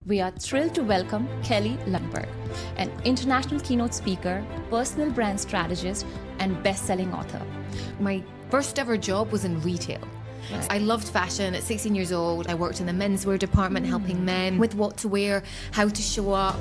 we are thrilled to welcome Kelly Lundberg, an international keynote speaker, personal brand strategist, and best-selling author. My first ever job was in retail. Right. I loved fashion. At 16 years old, I worked in the menswear department, helping men with what to wear, how to show up,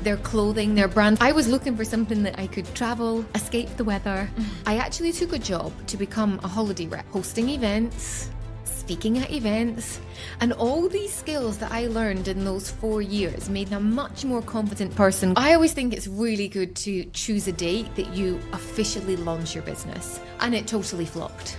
their clothing, their brand. I was looking for something that I could travel, escape the weather. I actually took a job to become a holiday rep, hosting events, speaking at events, and all these skills that I learned in those 4 years made me a much more confident person. I always think it's really good to choose a date that you officially launch your business, and it totally flopped.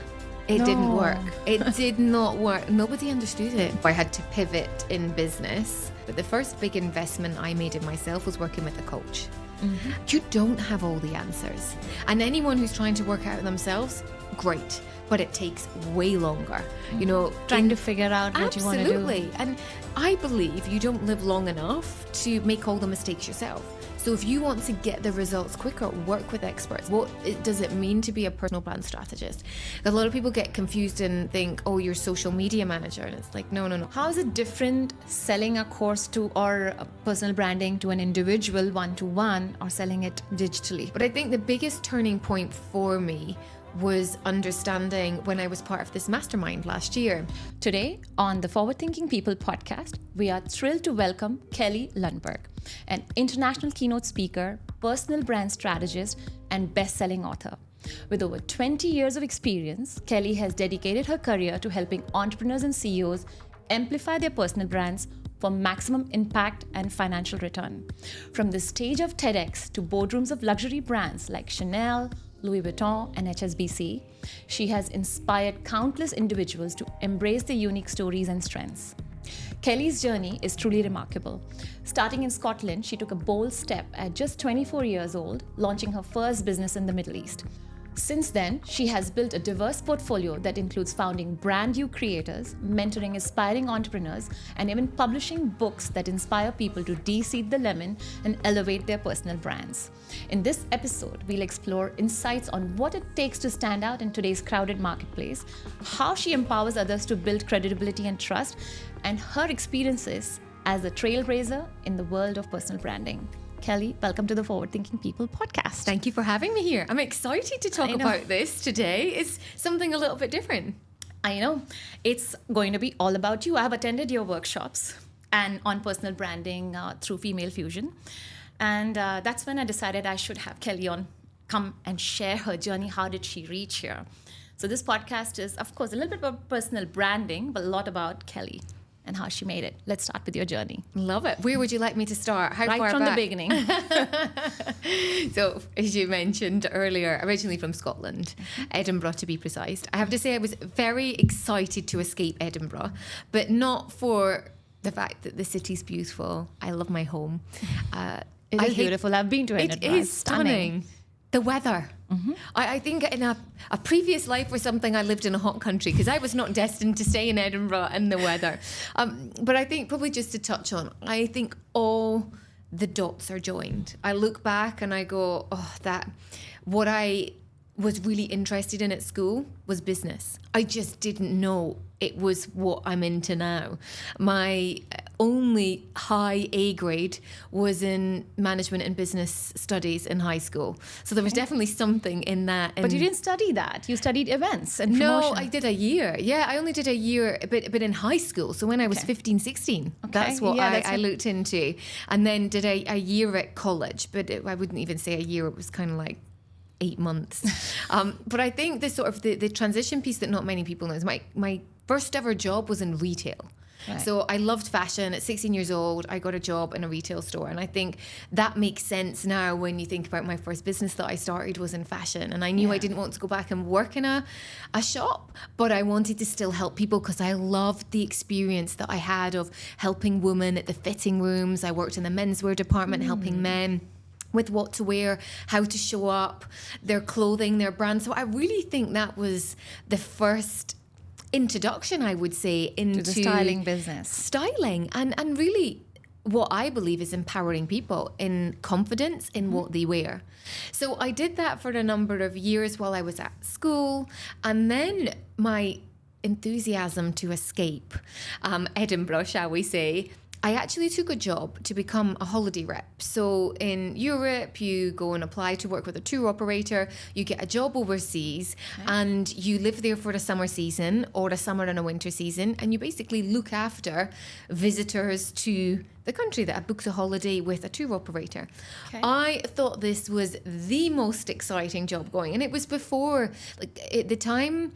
It didn't work. It did not work. Nobody understood it. I had to pivot in business. But the first big investment I made in myself was working with a coach. Mm-hmm. You don't have all the answers. And anyone who's trying to work out themselves, great. But it takes way longer. You know, trying to figure out what you want to do. Absolutely. And I believe you don't live long enough to make all the mistakes yourself. So if you want to get the results quicker, work with experts. What does it mean to be a personal brand strategist? A lot of people get confused and think, oh, you're a social media manager. And it's like, no. How is it different selling a course to or personal branding to an individual one-to-one or selling it digitally? But I think the biggest turning point for me was understanding when I was part of this mastermind last year. Today on the Forward Thinking People podcast, we are thrilled to welcome Kelly Lundberg, an international keynote speaker, personal brand strategist, and best-selling author. With over 20 years of experience, Kelly has dedicated her career to helping entrepreneurs and CEOs amplify their personal brands for maximum impact and financial return. From the stage of TEDx to boardrooms of luxury brands like Chanel, Louis Vuitton, and HSBC, she has inspired countless individuals to embrace their unique stories and strengths. Kelly's journey is truly remarkable. Starting in Scotland, she took a bold step at just 24 years old, launching her first business in the Middle East. Since then, she has built a diverse portfolio that includes founding brand new creators, mentoring aspiring entrepreneurs, and even publishing books that inspire people to de-seed the lemon and elevate their personal brands. In this episode, we'll explore insights on what it takes to stand out in today's crowded marketplace, how she empowers others to build credibility and trust, and her experiences as a trailblazer in the world of personal branding. Kelly, welcome to the Forward Thinking People podcast. Thank you for having me here. I'm excited to talk about this today. It's something a little bit different. I know. It's going to be all about you. I've attended your workshops and on personal branding through Female Fusion. And that's when I decided I should have Kelly on come and share her journey. How did she reach here? So this podcast is, of course, a little bit about personal branding, but a lot about Kelly and how she made it. Let's start with your journey. Love it. Where would you like me to start? How right far from back? The beginning. So, as you mentioned earlier, originally from Scotland, Edinburgh to be precise. I have to say I was very excited to escape Edinburgh, but not for the fact that the city's beautiful. I love my home. It is beautiful. I've been to Edinburgh. It is stunning. The weather. Mm-hmm. I think in a previous life or something, I lived in a hot country because I was not destined to stay in Edinburgh and the weather. But I think probably just to touch on, I think all the dots are joined. I look back and I go, what I was really interested in at school was business. I just didn't know it was what I'm into now. My only high A grade was in management and business studies in high school. So there was definitely something in that. But you didn't study that. You studied events and promotion. No, I did a year. Yeah, I only did a year, but in high school. So when I was 15, 16, that's what I looked into. And then did a year at college. But I wouldn't even say a year. It was kind of like 8 months. But I think this sort of the transition piece that not many people know is my first ever job was in retail. Right. So I loved fashion. At 16 years old, I got a job in a retail store. And I think that makes sense now when you think about my first business that I started was in fashion. And I knew I didn't want to go back and work in a shop, but I wanted to still help people because I loved the experience that I had of helping women at the fitting rooms. I worked in the menswear department, helping men with what to wear, how to show up, their clothing, their brand. So I really think that was the first introduction, I would say, into the styling business. Styling and really what I believe is empowering people in confidence in what they wear. So I did that for a number of years while I was at school. And then my enthusiasm to escape Edinburgh, shall we say, I actually took a job to become a holiday rep. So in Europe, you go and apply to work with a tour operator, you get a job overseas, and you live there for a summer season or a summer and a winter season, and you basically look after visitors to the country that have booked a holiday with a tour operator. Okay. I thought this was the most exciting job going, and it was before, like at the time,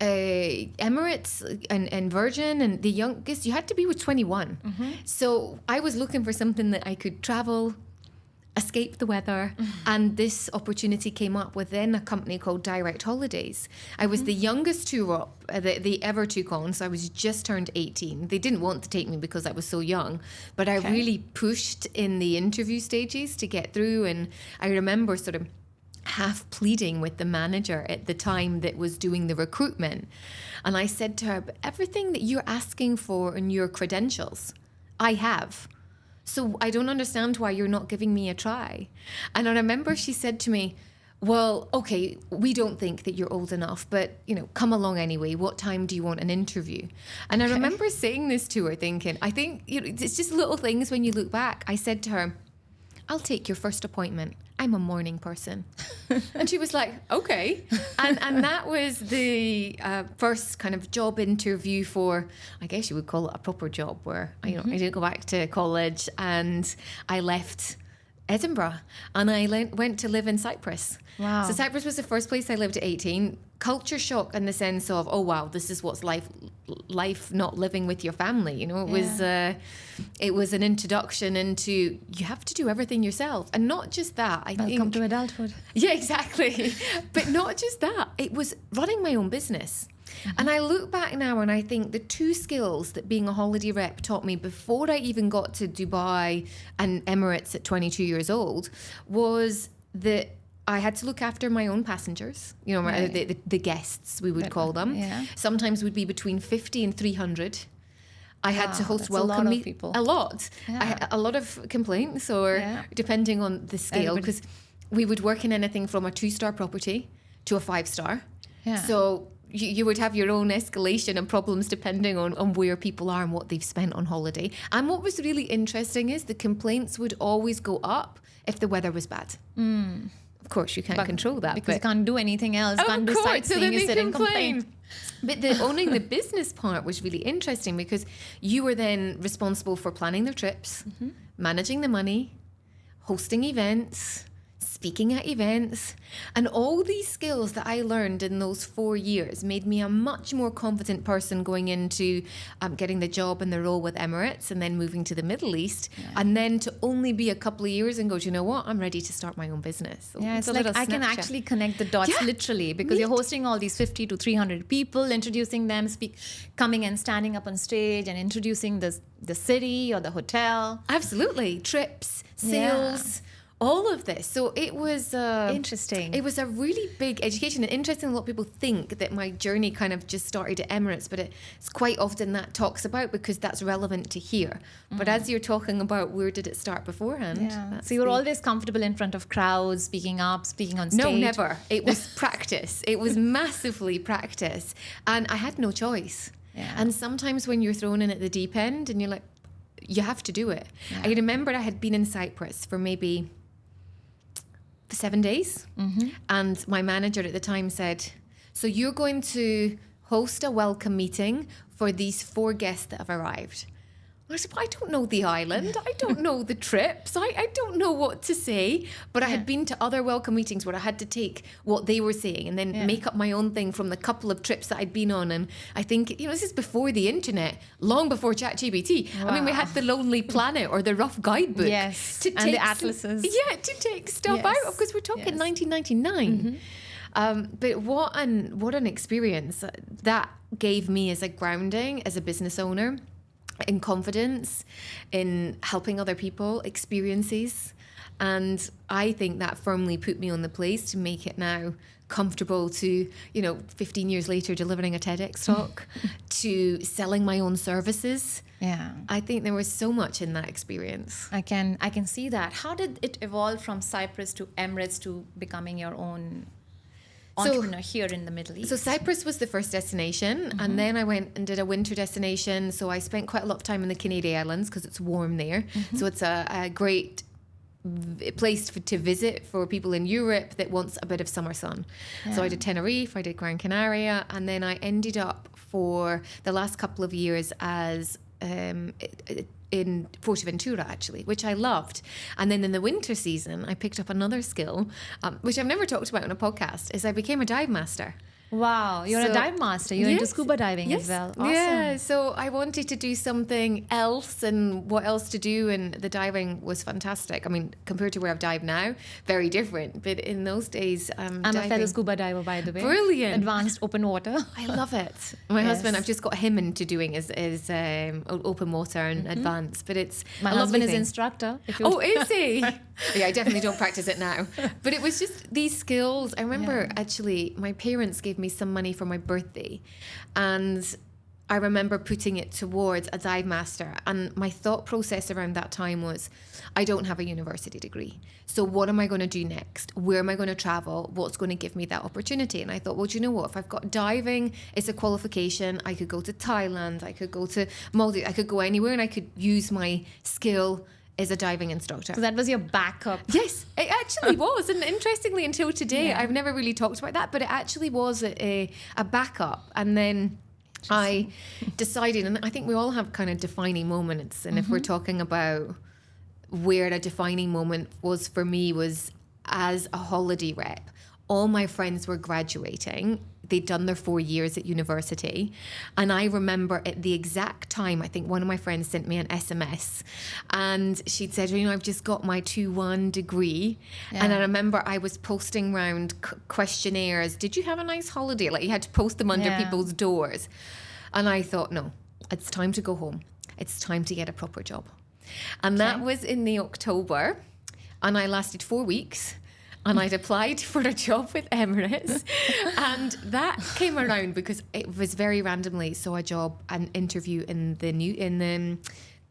Emirates and Virgin and the youngest, you had to be with 21. So I was looking for something that I could travel, escape the weather, and this opportunity came up within a company called Direct Holidays. I was the youngest tour op that they ever took on, so I was just turned 18. They didn't want to take me because I was so young, but I really pushed in the interview stages to get through, and I remember sort of half pleading with the manager at the time that was doing the recruitment. And I said to her, but everything that you're asking for in your credentials, I have. So I don't understand why you're not giving me a try. And I remember she said to me, well, okay, we don't think that you're old enough, but, you know, come along anyway. What time do you want an interview? And I remember saying this to her thinking, I think, you know, it's just little things when you look back. I said to her, I'll take your first appointment. I'm a morning person. And she was like, okay. And that was the first kind of job interview for, I guess you would call it a proper job, where, you know, I didn't go back to college, and I left Edinburgh and I went to live in Cyprus. Wow. So Cyprus was the first place I lived at 18. Culture shock in the sense of, oh wow, this is what's life not living with your family. You know, it was an introduction into, you have to do everything yourself. And not just that, Welcome to adulthood. Yeah, exactly. But not just that, it was running my own business. And I look back now and I think the two skills that being a holiday rep taught me before I even got to Dubai and Emirates at 22 years old was that I had to look after my own passengers, you know, the guests, we would call them. Yeah. Sometimes would be between 50 and 300. I had to host welcome meetings. A lot. Yeah. I had a lot of complaints, or depending on the scale, because we would work in anything from a 2-star property to a 5-star. Yeah. So you would have your own escalation and problems depending on where people are and what they've spent on holiday. And what was really interesting is the complaints would always go up if the weather was bad. Of course, you can't control that. Because you can't do anything else. Oh, can't do sightseeing, so you sit and complain. But owning the business part was really interesting because you were then responsible for planning their trips, managing the money, hosting events, speaking at events, and all these skills that I learned in those 4 years made me a much more confident person going into getting the job and the role with Emirates and then moving to the Middle East, and then to only be a couple of years and go, do you know what, I'm ready to start my own business. So yeah, it's like I can actually connect the dots literally, because you're hosting all these 50 to 300 people, introducing them, coming and standing up on stage and introducing the city or the hotel. Absolutely. Trips, sales, all of this. So it was interesting. It was a really big education, and interesting. A lot of people think that my journey kind of just started at Emirates, but it's quite often that talks about because that's relevant to here. But as you're talking about where did it start beforehand? So you were always comfortable in front of crowds, speaking up, speaking on stage? No, never. It was practice. It was massively practice, and I had no choice. Yeah. And sometimes when you're thrown in at the deep end, and you're like, you have to do it. I remember I had been in Cyprus for maybe 7 days. And my manager at the time said, so you're going to host a welcome meeting for these 4 guests that have arrived. I said, I don't know the island. I don't know the trips. I don't know what to say. But I had been to other welcome meetings where I had to take what they were saying and then make up my own thing from the couple of trips that I'd been on. And I think, you know, this is before the internet, long before ChatGPT. Wow. I mean, we had the Lonely Planet or the Rough Guidebook. Yes, and the atlases. To take stuff out of, because we're talking 1999. But what an experience that gave me as a grounding, as a business owner, in confidence, in helping other people, experiences. And I think that firmly put me on the place to make it now comfortable to, 15 years later, delivering a TEDx talk, to selling my own services. Yeah. I think there was so much in that experience. I can see that. How did it evolve from Cyprus to Emirates to becoming your own entrepreneur here in the Middle East? So Cyprus was the first destination, and then I went and did a winter destination. So I spent quite a lot of time in the Canary Islands because it's warm there. So it's a great place to visit for people in Europe that wants a bit of summer sun. So I did Tenerife, I did Gran Canaria, and then I ended up for the last couple of years as in Fuerteventura, actually, which I loved. And then in the winter season, I picked up another skill, which I've never talked about on a podcast, is I became a dive master. Wow, you're a dive master. You're into scuba diving as well. Awesome. Yeah, so I wanted to do something else, and what else to do, and the diving was fantastic. I mean, compared to where I've dived now, very different. But in those days, I'm a fellow scuba diver, by the way. Brilliant. Advanced open water. I love it. My husband, I've just got him into doing is open water and advanced, but it's my husband is instructor. Oh, is he? Yeah, I definitely don't practice it now. But it was just these skills. I remember actually my parents gave me some money for my birthday, and I remember putting it towards a dive master. And my thought process around that time was, I don't have a university degree. So what am I going to do next? Where am I going to travel? What's going to give me that opportunity? And I thought, well, do you know what? If I've got diving, it's a qualification. I could go to Thailand. I could go to Maldives. I could go anywhere, and I could use my skill as a diving instructor. So that was your backup. Yes, it actually was. And interestingly, until today, I've never really talked about that, but it actually was a backup. And then I decided, and I think we all have kind of defining moments. And if we're talking about where a defining moment was for me, was as a holiday rep. All my friends were graduating. They'd done their 4 years at university. And I remember at the exact time, I think one of my friends sent me an SMS, and she'd said, you know, I've just got my 2-1 degree. And I remember I was posting around questionnaires. Did you have a nice holiday? Like, you had to post them under people's doors. And I thought, no, it's time to go home. It's time to get a proper job. And that was in the October. And I lasted 4 weeks. And I'd applied for a job with Emirates, and that came around because it was very randomly saw a job, an interview in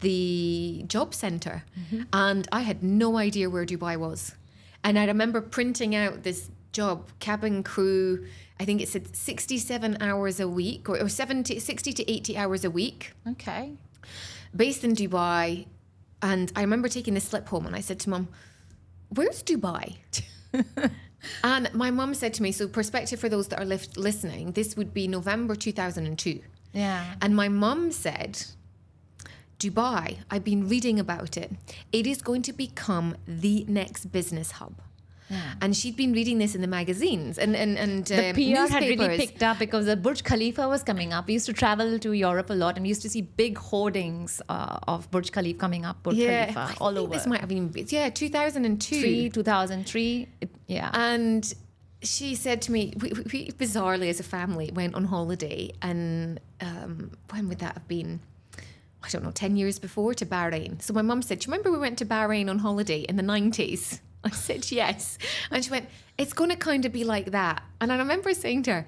the job centre, and I had no idea where Dubai was. And I remember printing out this job, cabin crew. I think it said 67 hours a week, or 60 to 80 hours a week. Okay. Based in Dubai, and I remember taking the slip home, and I said to Mum, "Where's Dubai?" And my mum said to me, so perspective for those that are listening, this would be November 2002. Yeah. And my mum said, Dubai, I've been reading about it. It is going to become the next business hub. Yeah. And she'd been reading this in the magazines and the PR had really picked up because the Burj Khalifa was coming up. We used to travel to Europe a lot, and we used to see big hoardings of Burj Khalifa coming up, Khalifa, all over. This might have been 2002. 2003. And she said to me, we bizarrely as a family went on holiday, and when would that have been? I don't know, 10 years before, to Bahrain. So my mum said, do you remember we went to Bahrain on holiday in the 90s? I said, yes. And she went, it's going to kind of be like that. And I remember saying to her,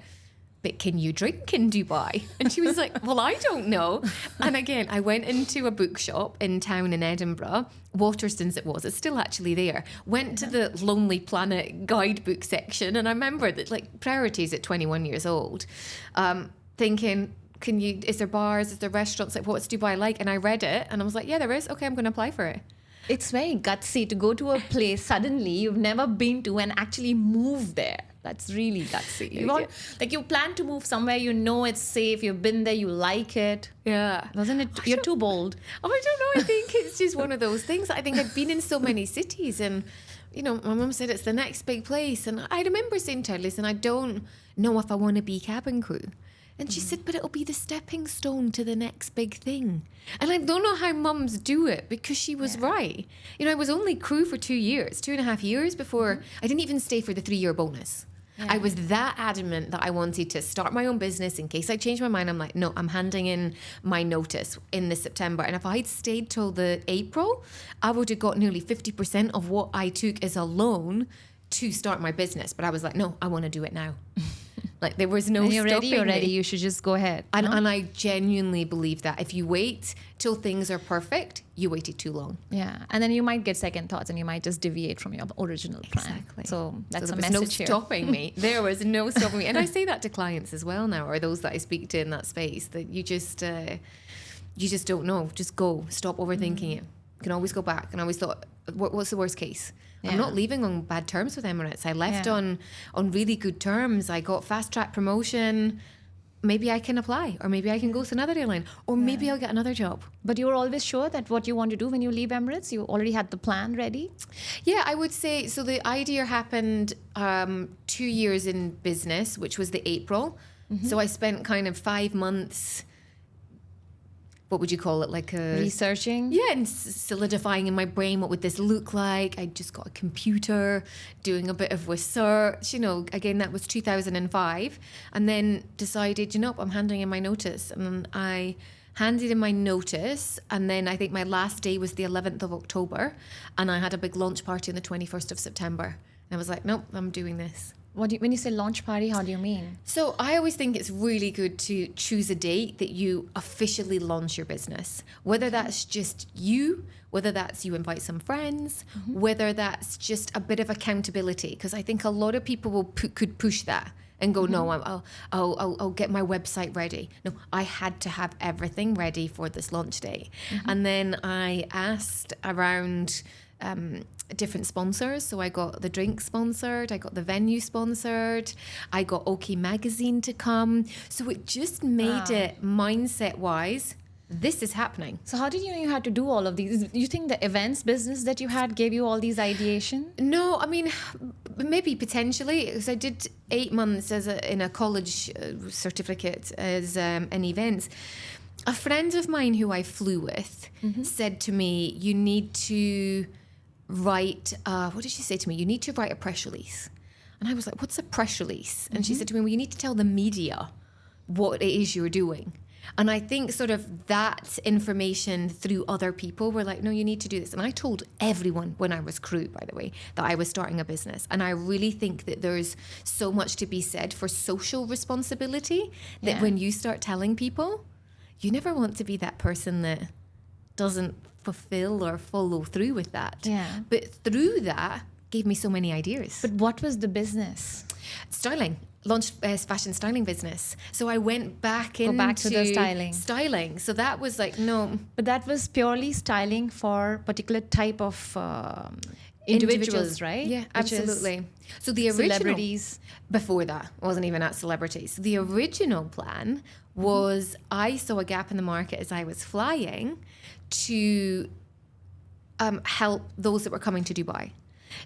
but can you drink in Dubai? And she was like, well, I don't know. And again, I went into a bookshop in town in Edinburgh, Waterstones it was, it's still actually there. Went to the Lonely Planet guidebook section. And I remember that, like, priorities at 21 years old, thinking, is there bars, is there restaurants, like, what's Dubai like? And I read it and I was like, yeah, there is. Okay, I'm going to apply for it. It's very gutsy to go to a place suddenly you've never been to and actually move there. That's really gutsy. You plan to move somewhere, you know it's safe, you've been there, you like it. Yeah. Wasn't it? You're too bold. Oh, I don't know. I think it's just one of those things. I think I've been in so many cities, and, you know, my mum said it's the next big place. And I remember saying to her, listen, I don't know if I want to be cabin crew. And she said, but it'll be the stepping stone to the next big thing. And I don't know how mums do it, because she was right. You know, I was only crew for 2 years, 2.5 years before. I didn't even stay for the 3-year bonus. Yeah. I was that adamant that I wanted to start my own business. In case I changed my mind, I'm like, no, I'm handing in my notice in the September. And if I'd stayed till the April, I would have got nearly 50% of what I took as a loan to start my business. But I was like, no, I want to do it now. Like there was no When you're ready, stopping me. you should just go ahead. And I genuinely believe that if you wait till things are perfect, you waited too long. Yeah. And then you might get second thoughts and you might just deviate from your original plan. Exactly. So that's there a was message no here. stopping me. There was no stopping me. And I say that to clients as well now, or those that I speak to in that space, that you just don't know. Just go. Stop overthinking it. You can always go back. And I always thought, what's the worst case? Yeah. I'm not leaving on bad terms with Emirates. I left on really good terms. I got fast track promotion. Maybe I can apply, or maybe I can go to another airline, or maybe I'll get another job. But you were always sure that what you want to do when you leave Emirates, you already had the plan ready? Yeah, I would say, so the idea happened 2 years in business, which was the April. So I spent kind of 5 months, what would you call it? Like a... Researching? Yeah, and solidifying in my brain, what would this look like? I just got a computer, doing a bit of research, again, that was 2005. And then decided, I'm handing in my notice. And I handed in my notice. And then I think my last day was the 11th of October. And I had a big launch party on the 21st of September. And I was like, nope, I'm doing this. When you say launch party, how do you mean? So I always think it's really good to choose a date that you officially launch your business, whether that's just you, whether that's you invite some friends, whether that's just a bit of accountability, because I think a lot of people could push that and go, no, I'll get my website ready. No, I had to have everything ready for this launch day. And then I asked around different sponsors. So I got the drink sponsored, I got the venue sponsored, I got OK Magazine to come. So it just made it mindset wise, this is happening. So how did you know you had to do all of these? You think the events business that you had gave you all these ideation? No, I mean, maybe potentially, because I did 8 months in a college certificate as an events. A friend of mine who I flew with said to me, you need to write, what did she say to me? You need to write a press release. And I was like, what's a press release? And she said to me, well, you need to tell the media what it is you're doing. And I think sort of that information through other people were like, no, you need to do this. And I told everyone when I was crew, by the way, that I was starting a business. And I really think that there's so much to be said for social responsibility that when you start telling people, you never want to be that person that doesn't fulfill or follow through with that. Yeah. But through that, gave me so many ideas. But what was the business? Styling. Launched a fashion styling business. So I went back into... Go back to the styling. Styling. So that was like, no. But that was purely styling for particular type of individuals, right? Yeah, Which is absolutely. So the original... Celebrities. Before that, I wasn't even at celebrities. The original plan was I saw a gap in the market as I was flying to help those that were coming to Dubai.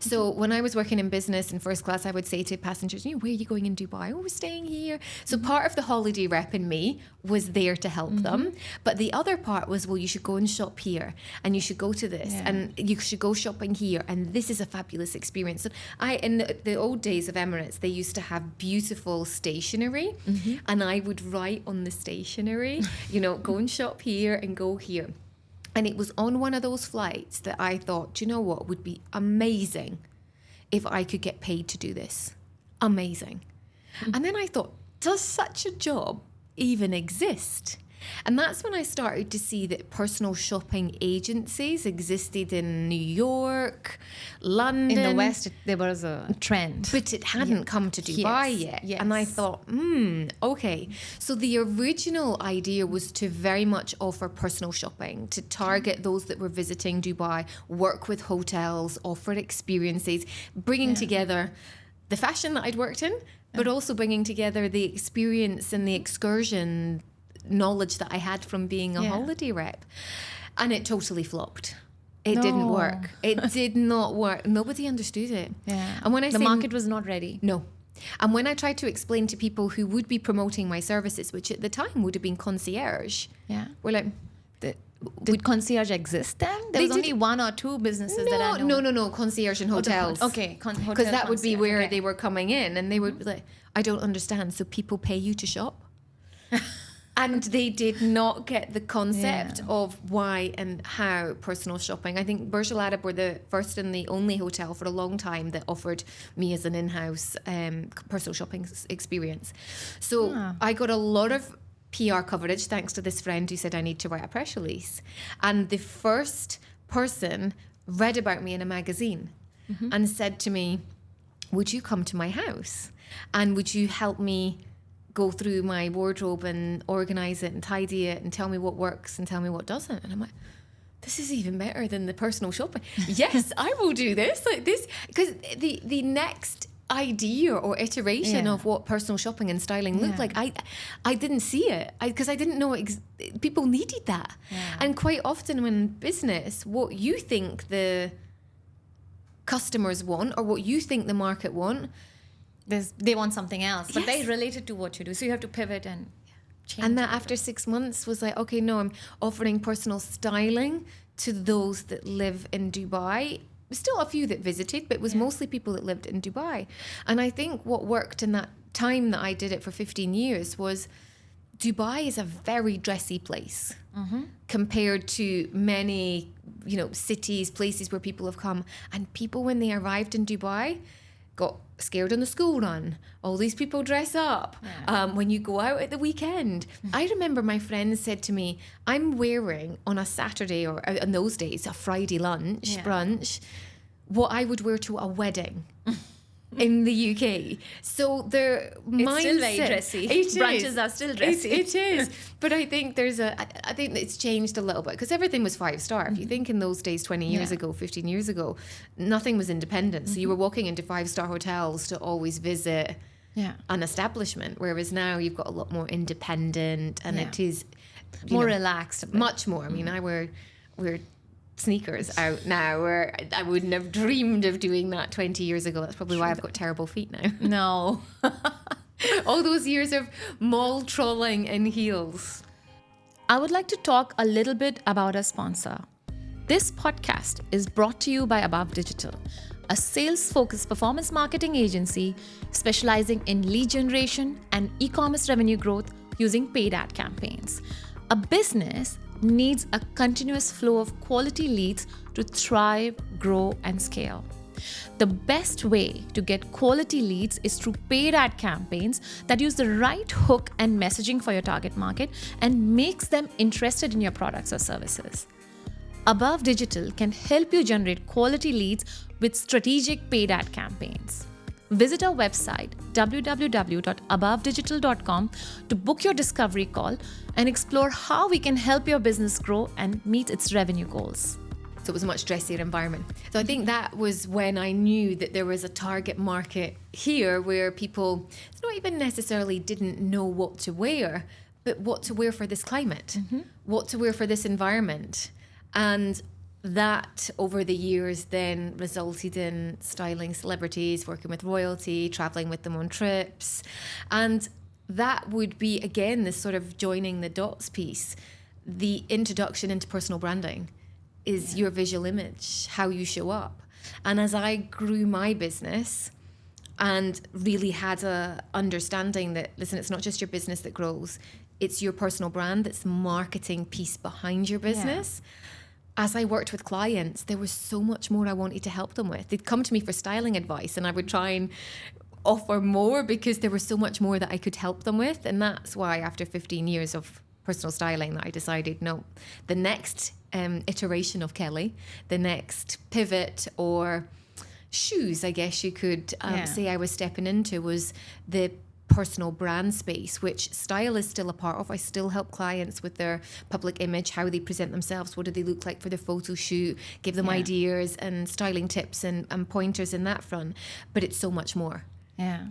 So when I was working in business in first class, I would say to passengers, where are you going in Dubai? Oh, we're staying here. So part of the holiday rep in me was there to help them. But the other part was, well, you should go and shop here and you should go to this and you should go shopping here. And this is a fabulous experience. So in the old days of Emirates, they used to have beautiful stationery and I would write on the stationery, go and shop here and go here. And it was on one of those flights that I thought, do you know what would be amazing if I could get paid to do this? Amazing. And then I thought, does such a job even exist? And that's when I started to see that personal shopping agencies existed in New York, London. In the West, there was a trend. But it hadn't come to Dubai yet. Yes. And I thought, okay. So the original idea was to very much offer personal shopping, to target those that were visiting Dubai, work with hotels, offer experiences, bringing together the fashion that I'd worked in, but also bringing together the experience and the excursion knowledge that I had from being a holiday rep. And it totally flopped. It didn't work. It did not work. Nobody understood it. Yeah. And when I the market was not ready. No. And when I tried to explain to people who would be promoting my services, which at the time would have been concierge, we're like, did concierge exist then? There was only one or two businesses that I know. No, concierge and hotels. Okay, because that would be where they were coming in, and they would be like, I don't understand. So people pay you to shop? And they did not get the concept of why and how personal shopping. I think Burj Al Arab were the first and the only hotel for a long time that offered me as an in-house personal shopping experience. So I got a lot of PR coverage thanks to this friend who said I need to write a press release. And the first person read about me in a magazine and said to me, would you come to my house? And would you help me go through my wardrobe and organize it and tidy it and tell me what works and tell me what doesn't? And I'm like, this is even better than the personal shopping. Yes, I will do this. Like this, because the next idea or iteration of what personal shopping and styling looked like, I didn't see it because I didn't know people needed that. And quite often when in business, what you think the customers want or what you think the market want, they want something else, but they relate it to what you do. So you have to pivot and change. And that after 6 months was like, okay, no, I'm offering personal styling to those that live in Dubai. Still a few that visited, but it was mostly people that lived in Dubai. And I think what worked in that time that I did it for 15 years was Dubai is a very dressy place compared to many, cities, places where people have come. And people, when they arrived in Dubai, got scared on the school run. All these people dress up when you go out at the weekend. I remember my friends said to me, I'm wearing on a Saturday or in those days, a Friday brunch, what I would wear to a wedding. In the UK. So their mindset... It's still very dressy. Brunches are still dressy. It is. But I think I think it's changed a little bit because everything was 5-star. If you think in those days, 20 years ago, 15 years ago, nothing was independent. So you were walking into 5-star hotels to always visit an establishment. Whereas now you've got a lot more independent and it is... more relaxed. Much more. I mean, I wear sneakers out now where I wouldn't have dreamed of doing that 20 years ago. That's probably why I've got terrible feet now. No. All those years of mall trolling in heels. I would like to talk a little bit about our sponsor. This podcast is brought to you by Above Digital, a sales-focused performance marketing agency specializing in lead generation and e-commerce revenue growth using paid ad campaigns. A business needs a continuous flow of quality leads to thrive, grow, and scale. The best way to get quality leads is through paid ad campaigns that use the right hook and messaging for your target market and makes them interested in your products or services. Above Digital can help you generate quality leads with strategic paid ad campaigns. Visit our website www.abovedigital.com to book your discovery call and explore how we can help your business grow and meet its revenue goals. So it was a much dressier environment. So I think that was when I knew that there was a target market here where people not even necessarily didn't know what to wear, but what to wear for this climate, what to wear for this environment. And that over the years then resulted in styling celebrities, working with royalty, traveling with them on trips. And that would be, again, this sort of joining the dots piece. The introduction into personal branding is your visual image, how you show up. And as I grew my business and really had a understanding that, listen, it's not just your business that grows, it's your personal brand that's the marketing piece behind your business. As I worked with clients, there was so much more I wanted to help them with. They'd come to me for styling advice and I would try and offer more because there was so much more that I could help them with. And that's why after 15 years of personal styling that I decided, no, the next iteration of Kelly, the next pivot or shoes, I guess you could say I was stepping into was the personal brand space, which style is still a part of. I still help clients with their public image, how they present themselves, what do they look like for their photo shoot, give them ideas and styling tips and pointers in that front. But it's so much more. Yeah.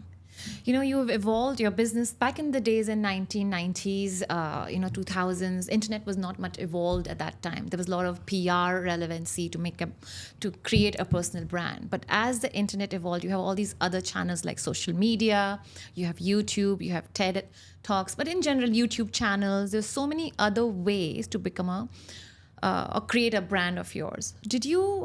You have evolved your business back in the days in 1990s, 2000s. Internet was not much evolved at that time. There was a lot of PR relevancy to create a personal brand. But as the internet evolved, you have all these other channels like social media, you have YouTube, you have TED Talks. But in general, YouTube channels, there's so many other ways to become or create a brand of yours.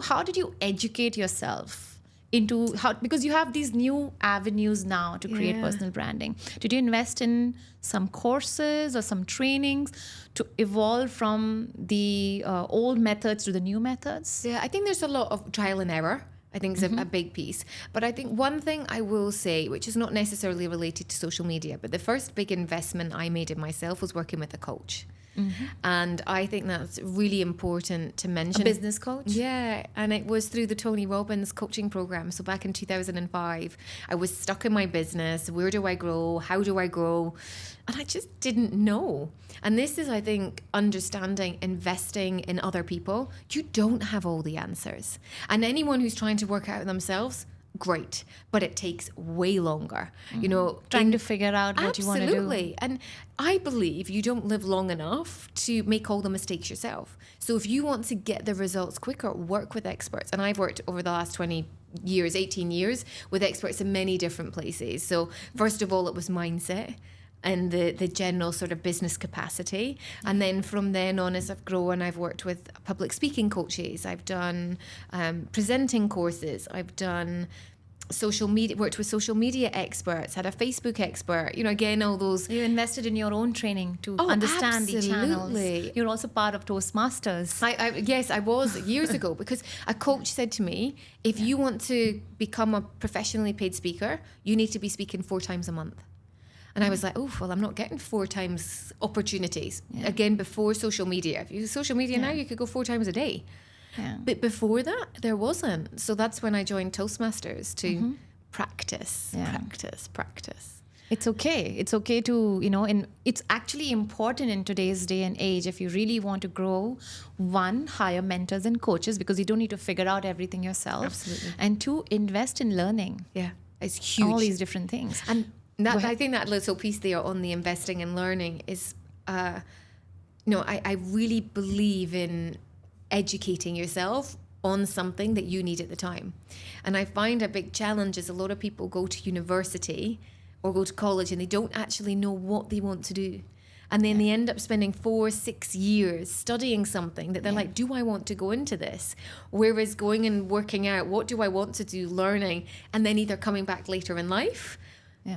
How did you educate yourself into how, because you have these new avenues now to create personal branding. Did you invest in some courses or some trainings to evolve from the old methods to the new methods? Yeah, I think there's a lot of trial and error. I think it's a big piece. But I think one thing I will say, which is not necessarily related to social media, but the first big investment I made in myself was working with a coach. And I think that's really important to mention. A business coach? Yeah, and it was through the Tony Robbins coaching program. So back in 2005, I was stuck in my business. Where do I grow? How do I grow? And I just didn't know. And this is, I think, understanding investing in other people. You don't have all the answers. And anyone who's trying to work out themselves, great, but it takes way longer. You know, Trying to figure out what you want to do. Absolutely. And I believe you don't live long enough to make all the mistakes yourself. So if you want to get the results quicker, work with experts. And I've worked over the last 20 years, 18 years with experts in many different places. So first of all, it was mindset and the general sort of business capacity. And then from then on, as I've grown, I've worked with public speaking coaches. I've done presenting courses. I've done social media, worked with social media experts, had a Facebook expert, you know, again, all those. You invested in your own training to understand the channels. You're also part of Toastmasters. Yes, I was years ago, because a coach said to me, if you want to become a professionally paid speaker, you need to be speaking 4 times a month. And I was like, oh, well, I'm not getting 4 times opportunities. Again, before social media. If you use social media now, you could go 4 times a day. Yeah. But before that, there wasn't. So that's when I joined Toastmasters to practice. It's okay. It's okay to, you know, and it's actually important in today's day and age, if you really want to grow, 1, hire mentors and coaches, because you don't need to figure out everything yourself. Absolutely. And 2, invest in learning. Yeah, it's huge. All these different things. And that, I think that little piece there on the investing and learning is, I really believe in educating yourself on something that you need at the time. And I find a big challenge is a lot of people go to university or go to college and they don't actually know what they want to do. And then they end up spending 4-6 years studying something that they're like, do I want to go into this? Whereas going and working out, what do I want to do, learning, and then either coming back later in life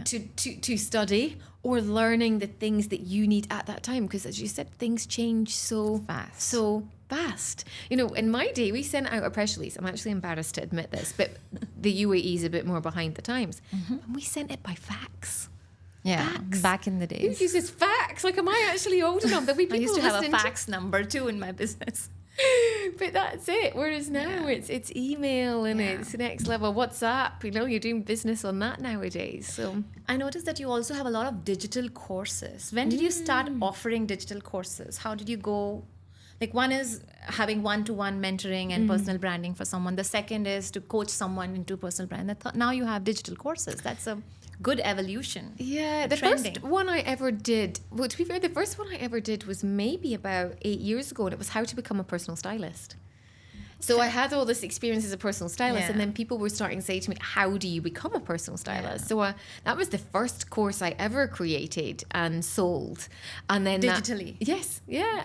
to study, or learning the things that you need at that time. Because as you said, things change so fast. You know, in my day, we sent out a press release. I'm actually embarrassed to admit this, but the UAE is a bit more behind the times. And we sent it by fax. Yeah, Fax. Back in the days. Who uses fax? Like, am I actually old enough that we people I used to have a listening fax number too in my business. But that's it. Whereas now it's email and it's the next level WhatsApp. You know, you're doing business on that nowadays. So I noticed that you also have a lot of digital courses. When did you start offering digital courses? How did you go? Like, one is having one-to-one mentoring and personal branding for someone. The second is to coach someone into personal brand. Now you have digital courses. That's a good evolution. yeah, the Trending. first one I ever did, well, to be fair, the first one I ever did was maybe about 8 years ago, and it was how to become a personal stylist. So I had all this experience as a personal stylist, and then people were starting to say to me, how do you become a personal stylist? So that was the first course I ever created and sold. And then Digitally?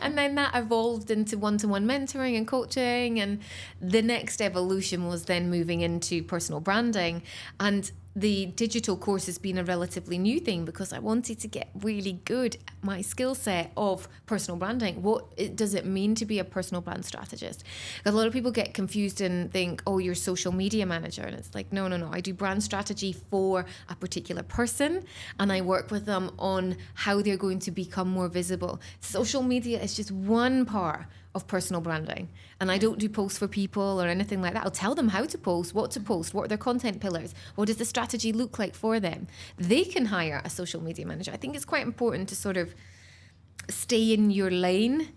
And then that evolved into one-to-one mentoring and coaching. And the next evolution was then moving into personal branding. And the digital course has been a relatively new thing because I wanted to get really good at my skill set of personal branding. Does it mean to be a personal brand strategist? A lot of people get confused and think, oh, you're a social media manager. And it's like, no. I do brand strategy for a particular person, and I work with them on how they're going to become more visible. Social media is just one part of personal branding, and I don't do posts for people or anything like that. I'll tell them how to post, what are their content pillars, what does the strategy look like for them. They can hire a social media manager. I think it's quite important to sort of stay in your lane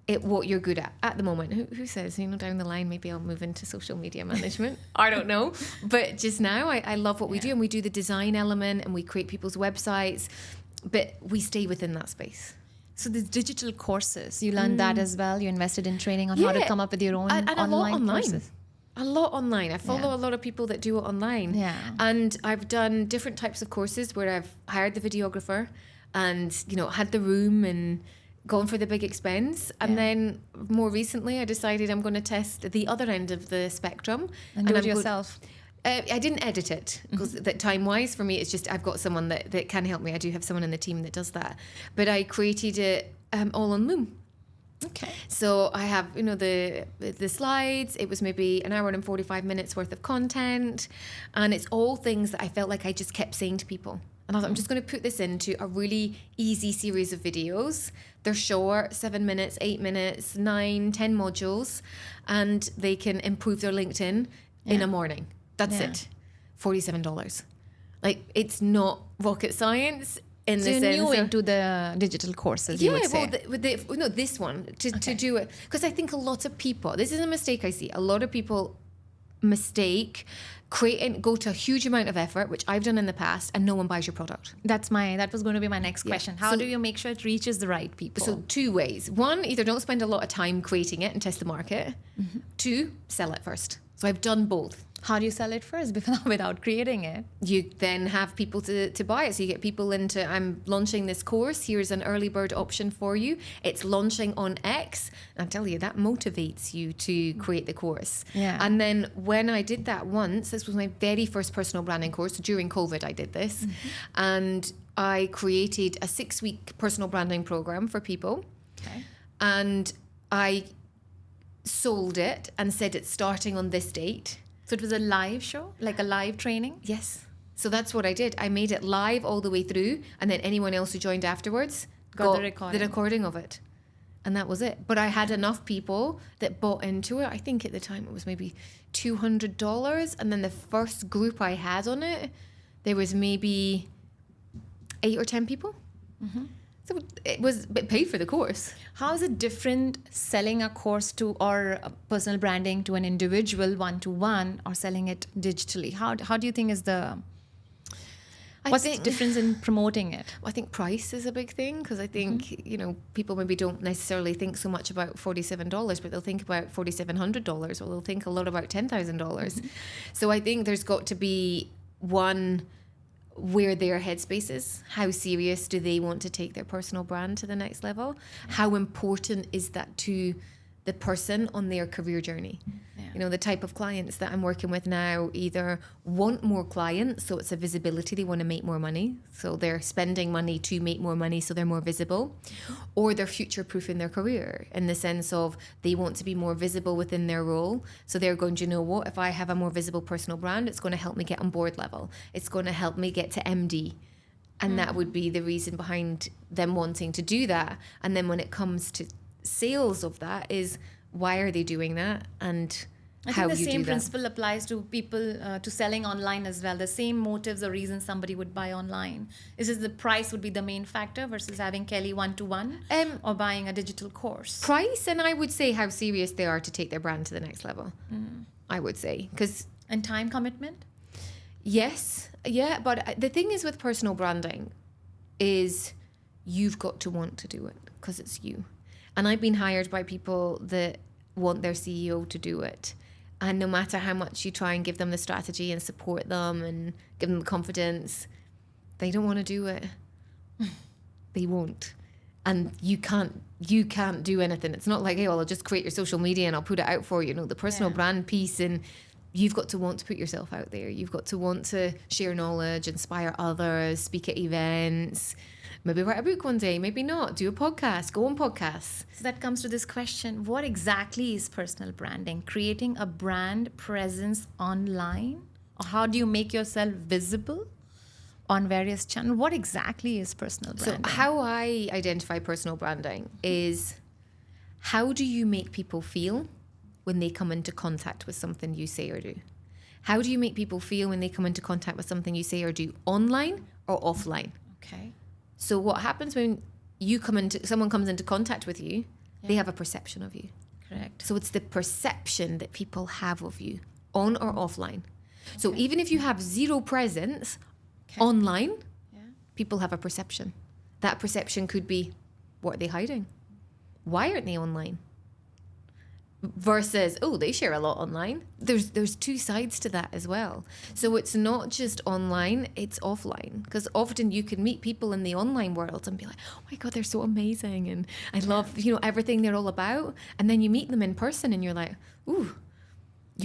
at what you're good at the moment. Who says, you know, down the line maybe I'll move into social media management? I don't know, but just now I love what we do, and we do the design element and we create people's websites, but we stay within that space. So these digital courses, you learned that as well? You invested in training on how to come up with your own and online courses? A lot online. I follow a lot of people that do it online. Yeah. And I've done different types of courses where I've hired the videographer and, you know, had the room and gone for the big expense. And then more recently I decided I'm going to test the other end of the spectrum. And do it yourself? I didn't edit it because that time-wise for me, it's just I've got someone that can help me. I do have someone in the team that does that. But I created it all on Loom. Okay. So I have, the slides. It was maybe an hour and 45 minutes worth of content. And it's all things that I felt like I just kept saying to people. And I thought, I'm just going to put this into a really easy series of videos. They're short, 7 minutes, 8 minutes, 9, 10 modules. And they can improve their LinkedIn in a morning. That's it. $47. Like, it's not rocket science. In So the you're sense new of, into the digital courses, you would say. well, this one, to do it. Because I think a lot of people, this is a mistake I see. A lot of people go to a huge amount of effort, which I've done in the past, and no one buys your product. That was going to be my next question. How do you make sure it reaches the right people? So 2 ways. One, either don't spend a lot of time creating it and test the market. 2, sell it first. So I've done both. How do you sell it first without creating it? You then have people to buy it. So you get people into, I'm launching this course. Here's an early bird option for you. It's launching on X. And I tell you, that motivates you to create the course. Yeah. And then when I did that once, this was my very first personal branding course. So during COVID, I did this. And I created a 6-week personal branding program for people. Okay. And I sold it and said it's starting on this date. So it was a live show, like a live training? Yes. So that's what I did. I made it live all the way through, and then anyone else who joined afterwards got the recording of it. And that was it. But I had enough people that bought into it. I think at the time it was maybe $200. And then the first group I had on it, there was maybe 8 or 10 people. So it was paid for the course. How is it different selling a course or personal branding to an individual one-to-one or selling it digitally? How do you think is what's the difference in promoting it? I think price is a big thing because I think, people maybe don't necessarily think so much about $47, but they'll think about $4,700 or they'll think a lot about $10,000. So I think there's got to be one, where their headspace is. How serious do they want to take their personal brand to the next level? How important is that to the person on their career journey? The type of clients that I'm working with now either want more clients, so it's a visibility, they want to make more money, so they're spending money to make more money so they're more visible, or they're future-proofing their career in the sense of they want to be more visible within their role, so they're going, you know what, if I have a more visible personal brand, it's going to help me get on board level, it's going to help me get to MD. And that would be the reason behind them wanting to do that. And then when it comes to sales of that is, why are they doing that? And I think the same principle applies to people, to selling online as well. The same motives or reasons somebody would buy online. Is it the price would be the main factor versus having Kelly one-to-one or buying a digital course? Price, and I would say how serious they are to take their brand to the next level. I would say. And time commitment? Yes. Yeah. But the thing is with personal branding is you've got to want to do it because it's you. And I've been hired by people that want their CEO to do it. And no matter how much you try and give them the strategy and support them and give them the confidence, they don't want to do it. They won't. And you can't do anything. It's not like, hey, well, I'll just create your social media and I'll put it out for you. No, the personal brand piece, and you've got to want to put yourself out there. You've got to want to share knowledge, inspire others, speak at events, maybe write a book one day, maybe not, do a podcast, go on podcasts. So that comes to this question, what exactly is personal branding? Creating a brand presence online? Or how do you make yourself visible on various channels? What exactly is personal branding? So how I identify personal branding is, how do you make people feel when they come into contact with something you say or do? How do you make people feel when they come into contact with something you say or do, online or offline? Okay. So what happens when someone comes into contact with you, they have a perception of you. Correct. So it's the perception that people have of you, on or offline. So even if you have zero presence online, people have a perception. That perception could be, what are they hiding? Why aren't they online? Versus, oh, they share a lot online. There's two sides to that as well. So it's not just online, it's offline. Because often you can meet people in the online world and be like, oh my God, they're so amazing. And I love, everything they're all about. And then you meet them in person and you're like, ooh,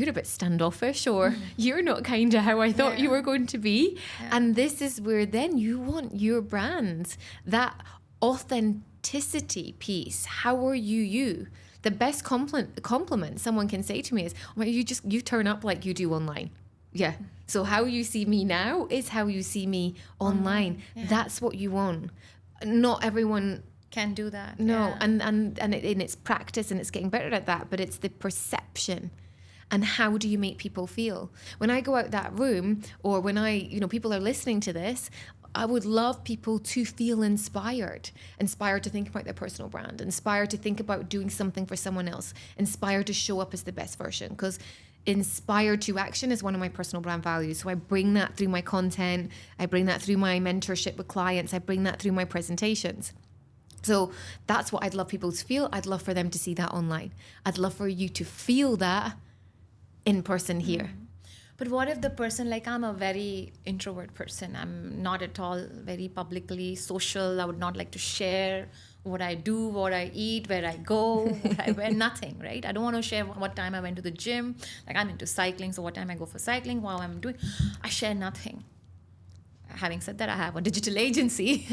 you're a bit standoffish, or you're not kind of how I thought you were going to be. And this is where then you want your brand, that authenticity piece. How are you? The best compliment someone can say to me is, well, you turn up like you do online. Yeah. So how you see me now is how you see me online. That's what you want. Not everyone can do that. No. And it's practice, and it's getting better at that, but it's the perception. And how do you make people feel? When I go out that room, or when people are listening to this, I would love people to feel inspired to think about their personal brand, inspired to think about doing something for someone else, inspired to show up as the best version, because inspired to action is one of my personal brand values. So I bring that through my content. I bring that through my mentorship with clients. I bring that through my presentations. So that's what I'd love people to feel. I'd love for them to see that online. I'd love for you to feel that in person here. But what if the person, like, I'm a very introvert person. I'm not at all very publicly social. I would not like to share what I do, what I eat, where I go, what I wear, nothing, right? I don't want to share what time I went to the gym. Like, I'm into cycling, so what time I go for cycling, what I'm doing. I share nothing. Having said that, I have a digital agency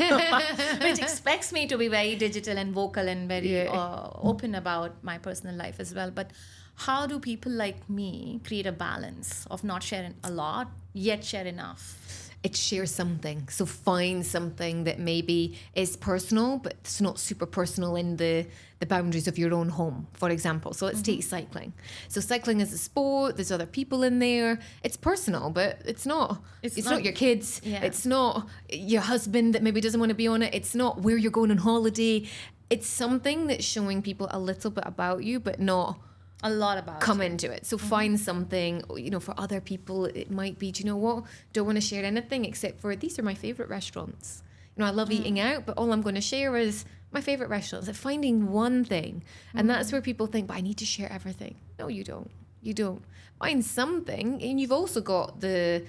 which expects me to be very digital and vocal and very open about my personal life as well. But how do people like me create a balance of not sharing a lot, yet share enough? It's share something. So find something that maybe is personal, but it's not super personal in the boundaries of your own home, for example. So let's take cycling. So cycling is a sport. There's other people in there. It's personal, but it's not your kids. Yeah. It's not your husband that maybe doesn't want to be on it. It's not where you're going on holiday. It's something that's showing people a little bit about you, but not a lot about come into it. So find something, for other people, it might be, do you know what? Don't want to share anything except for, these are my favorite restaurants. I love eating out, but all I'm going to share is my favorite restaurants. Finding one thing. And that's where people think, but I need to share everything. No, you don't. You don't. Find something. And you've also got the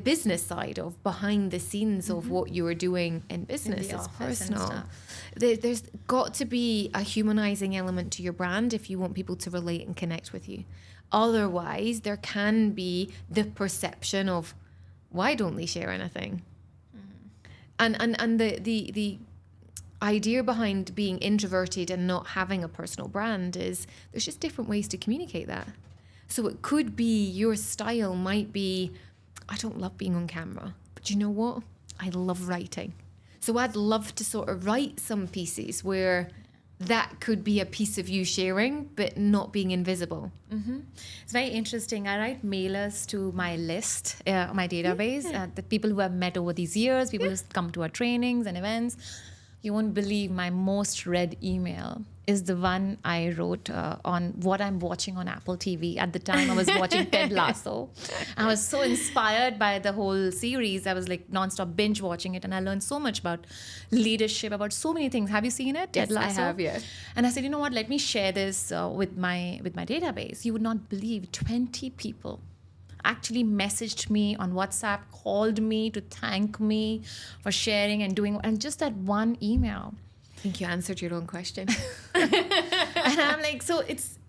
business side of behind the scenes of what you are doing in business. It's personal. There's got to be a humanizing element to your brand if you want people to relate and connect with you. Otherwise, there can be the perception of, why don't they share anything? And the idea behind being introverted and not having a personal brand is there's just different ways to communicate that. So it could be your style might be, I don't love being on camera, but you know what? I love writing. So I'd love to sort of write some pieces where that could be a piece of you sharing, but not being invisible. It's very interesting. I write mailers to my list, my database, the people who I've met over these years, people who've come to our trainings and events. You won't believe my most read email is the one I wrote on what I'm watching on Apple TV. At the time, I was watching Ted Lasso. I was so inspired by the whole series. I was like nonstop binge watching it, and I learned so much about leadership, about so many things. Have you seen it? Yes, Ted Lasso? I have, yeah. And I said, you know what? Let me share this with my database. You would not believe 20 people actually messaged me on WhatsApp, called me to thank me for sharing and doing, and just that one email. I think you answered your own question. And I'm like, so it's,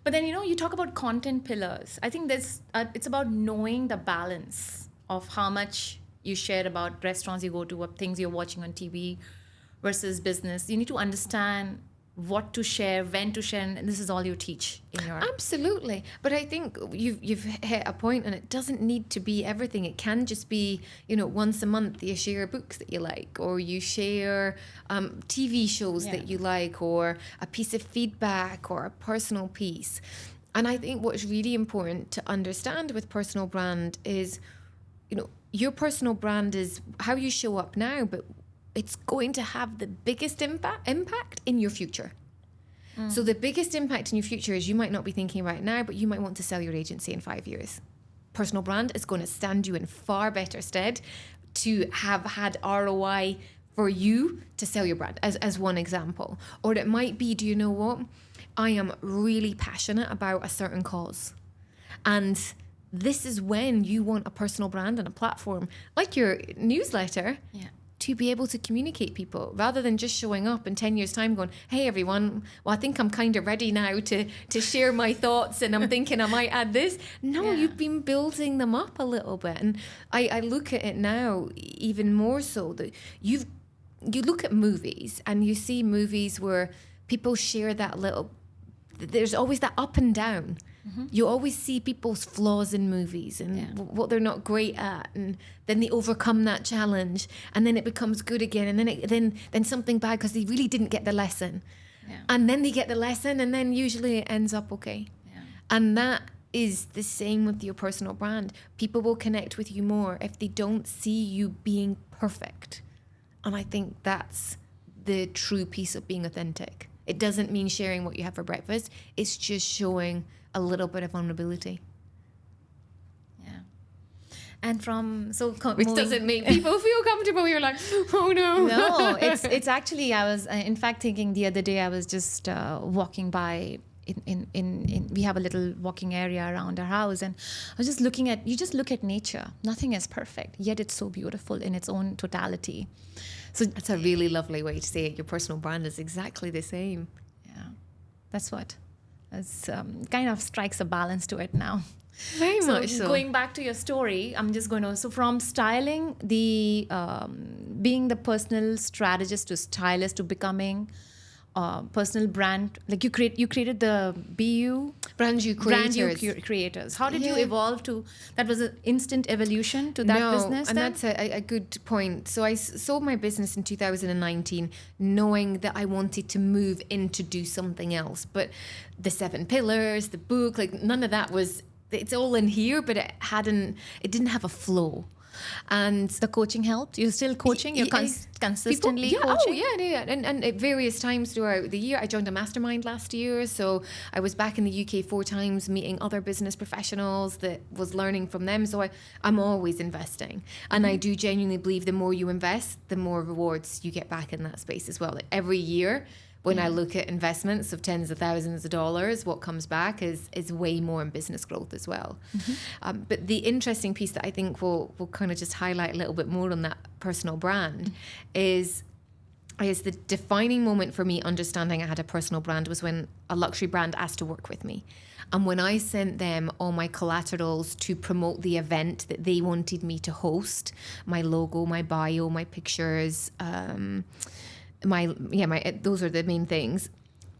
but then, you talk about content pillars. I think it's about knowing the balance of how much you share about restaurants you go to, what things you're watching on TV versus business. You need to understand what to share, when to share, and this is all you teach in your... Absolutely. But I think you've hit a point, and it doesn't need to be everything. It can just be, once a month you share books that you like, or you share TV shows that you like, or a piece of feedback, or a personal piece. And I think what's really important to understand with personal brand is, your personal brand is how you show up now, but it's going to have the biggest impact in your future. So the biggest impact in your future is you might not be thinking right now, but you might want to sell your agency in 5 years. Personal brand is going to stand you in far better stead to have had ROI for you to sell your brand, as one example. Or it might be, do you know what? I am really passionate about a certain cause. And this is when you want a personal brand and a platform like your newsletter to be able to communicate people rather than just showing up in 10 years time going, hey everyone, well, I think I'm kind of ready now to share my thoughts and I'm thinking I might add this. No, you've been building them up a little bit. And I look at it now even more so that you look at movies and you see movies where people share that little, there's always that up and down. Mm-hmm. You always see people's flaws in movies and what they're not great at, and then they overcome that challenge, and then it becomes good again, and then something bad because they really didn't get the lesson, and then they get the lesson, and then usually it ends up okay. And that is the same with your personal brand. People will connect with you more if they don't see you being perfect, and I think that's the true piece of being authentic. It doesn't mean sharing what you have for breakfast. It's just showing a little bit of vulnerability. And which doesn't make people feel comfortable. You're like, oh no. No, it's actually, I was in fact thinking the other day, I was just walking by in we have a little walking area around our house, and I was just looking at, you just look at nature. Nothing is perfect, yet it's so beautiful in its own totality. So that's a really lovely way to say it. Your personal brand is exactly the same. Yeah, that's what. It's kind of strikes a balance to it now. Very much so. Going back to your story, I'm just going to, so from styling, being the personal strategist to stylist to becoming personal brand, like you created the Brand You Creators. How did you evolve to, that was an instant evolution to that business? And that's a good point. So I sold my business in 2019 knowing that I wanted to move in to do something else. But the 7 pillars, the book, like none of that was, it's all in here, but it didn't have a flow. And the coaching helped? You're still coaching? You're consistently coaching? Oh, yeah. And at various times throughout the year. I joined a mastermind last year. So I was back in the UK 4 times meeting other business professionals that was learning from them. So I'm always investing. And I do genuinely believe the more you invest, the more rewards you get back in that space as well. Like every year, when I look at investments of tens of thousands of dollars, what comes back is way more in business growth as well. Mm-hmm. But the interesting piece that I think we'll kind of just highlight a little bit more on that personal brand is the defining moment for me understanding I had a personal brand was when a luxury brand asked to work with me. And when I sent them all my collaterals to promote the event that they wanted me to host, my logo, my bio, my pictures, those are the main things,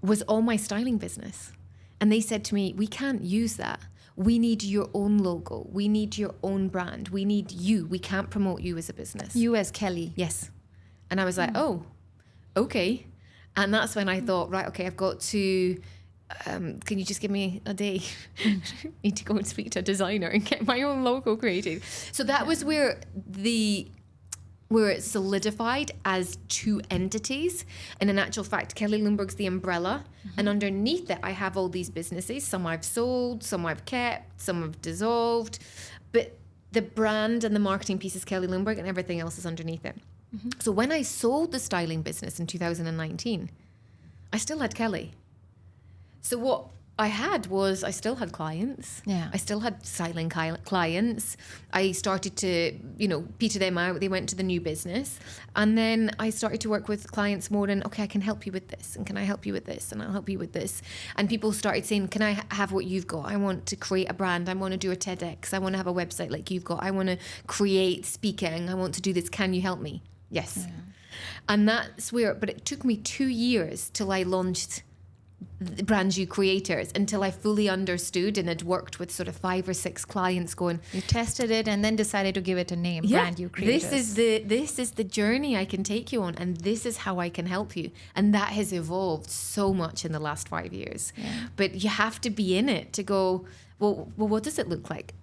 was all my styling business. And they said to me, we can't use that. We need your own logo. We need your own brand. We need you. We can't promote you as a business. You as Kelly. Yes. And I was like, oh, okay. And that's when I thought, right, okay, I've got to, can you just give me a day? Need to go and speak to a designer and get my own logo created. So that was where it solidified as 2 entities. And in actual fact, Kelly Lundberg's the umbrella. Mm-hmm. And underneath it, I have all these businesses. Some I've sold, some I've kept, some I've dissolved. But the brand and the marketing piece is Kelly Lundberg and everything else is underneath it. Mm-hmm. So when I sold the styling business in 2019, I still had Kelly. So what I still had clients. Yeah. I still had styling clients. I started to, peter them out. They went to the new business. And then I started to work with clients more than, okay, I can help you with this. And can I help you with this? And I'll help you with this. And people started saying, can I have what you've got? I want to create a brand. I want to do a TEDx. I want to have a website like you've got. I want to create speaking. I want to do this. Can you help me? Yes. Yeah. And that's where, but it took me 2 years till I launched the Brand You Creators, until I fully understood and had worked with sort of 5 or 6 clients going. You tested it and then decided to give it a name, Brand You Creators. This is the journey I can take you on, and this is how I can help you. And that has evolved so much in the last 5 years. Yeah. But you have to be in it to go, well, what does it look like?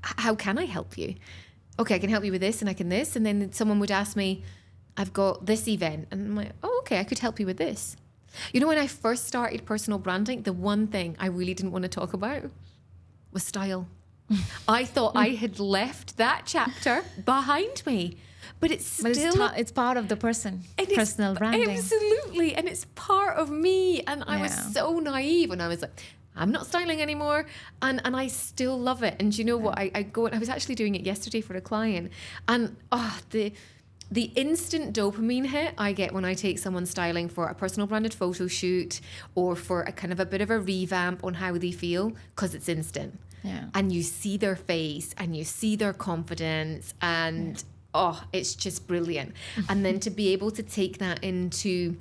How can I help you? Okay, I can help you with this and I can this. And then someone would ask me, I've got this event. And I'm like, oh, okay, I could help you with this. When I first started personal branding, the one thing I really didn't want to talk about was style. I thought I had left that chapter behind me. But it's part of the personal branding. Absolutely. And it's part of me. And I was so naive when I was like, I'm not styling anymore. And I still love it. And you know what? I was actually doing it yesterday for a client. And the instant dopamine hit I get when I take someone styling for a personal branded photo shoot or for a kind of a bit of a revamp on how they feel, because it's instant. Yeah. And you see their face and you see their confidence and it's just brilliant. And then to be able to take that into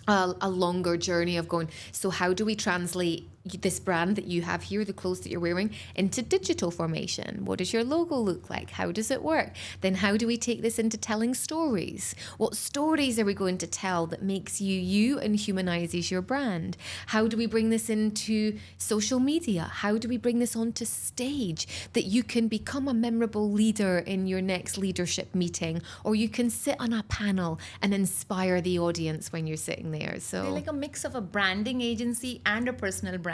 a longer journey of going, so how do we translate this brand that you have here, the clothes that you're wearing, into digital formation? What does your logo look like? How does it work? Then how do we take this into telling stories? What stories are we going to tell that makes you you and humanizes your brand? How do we bring this into social media? How do we bring this onto stage that you can become a memorable leader in your next leadership meeting, or you can sit on a panel and inspire the audience when you're sitting there? So they're like a mix of a branding agency and a personal brand,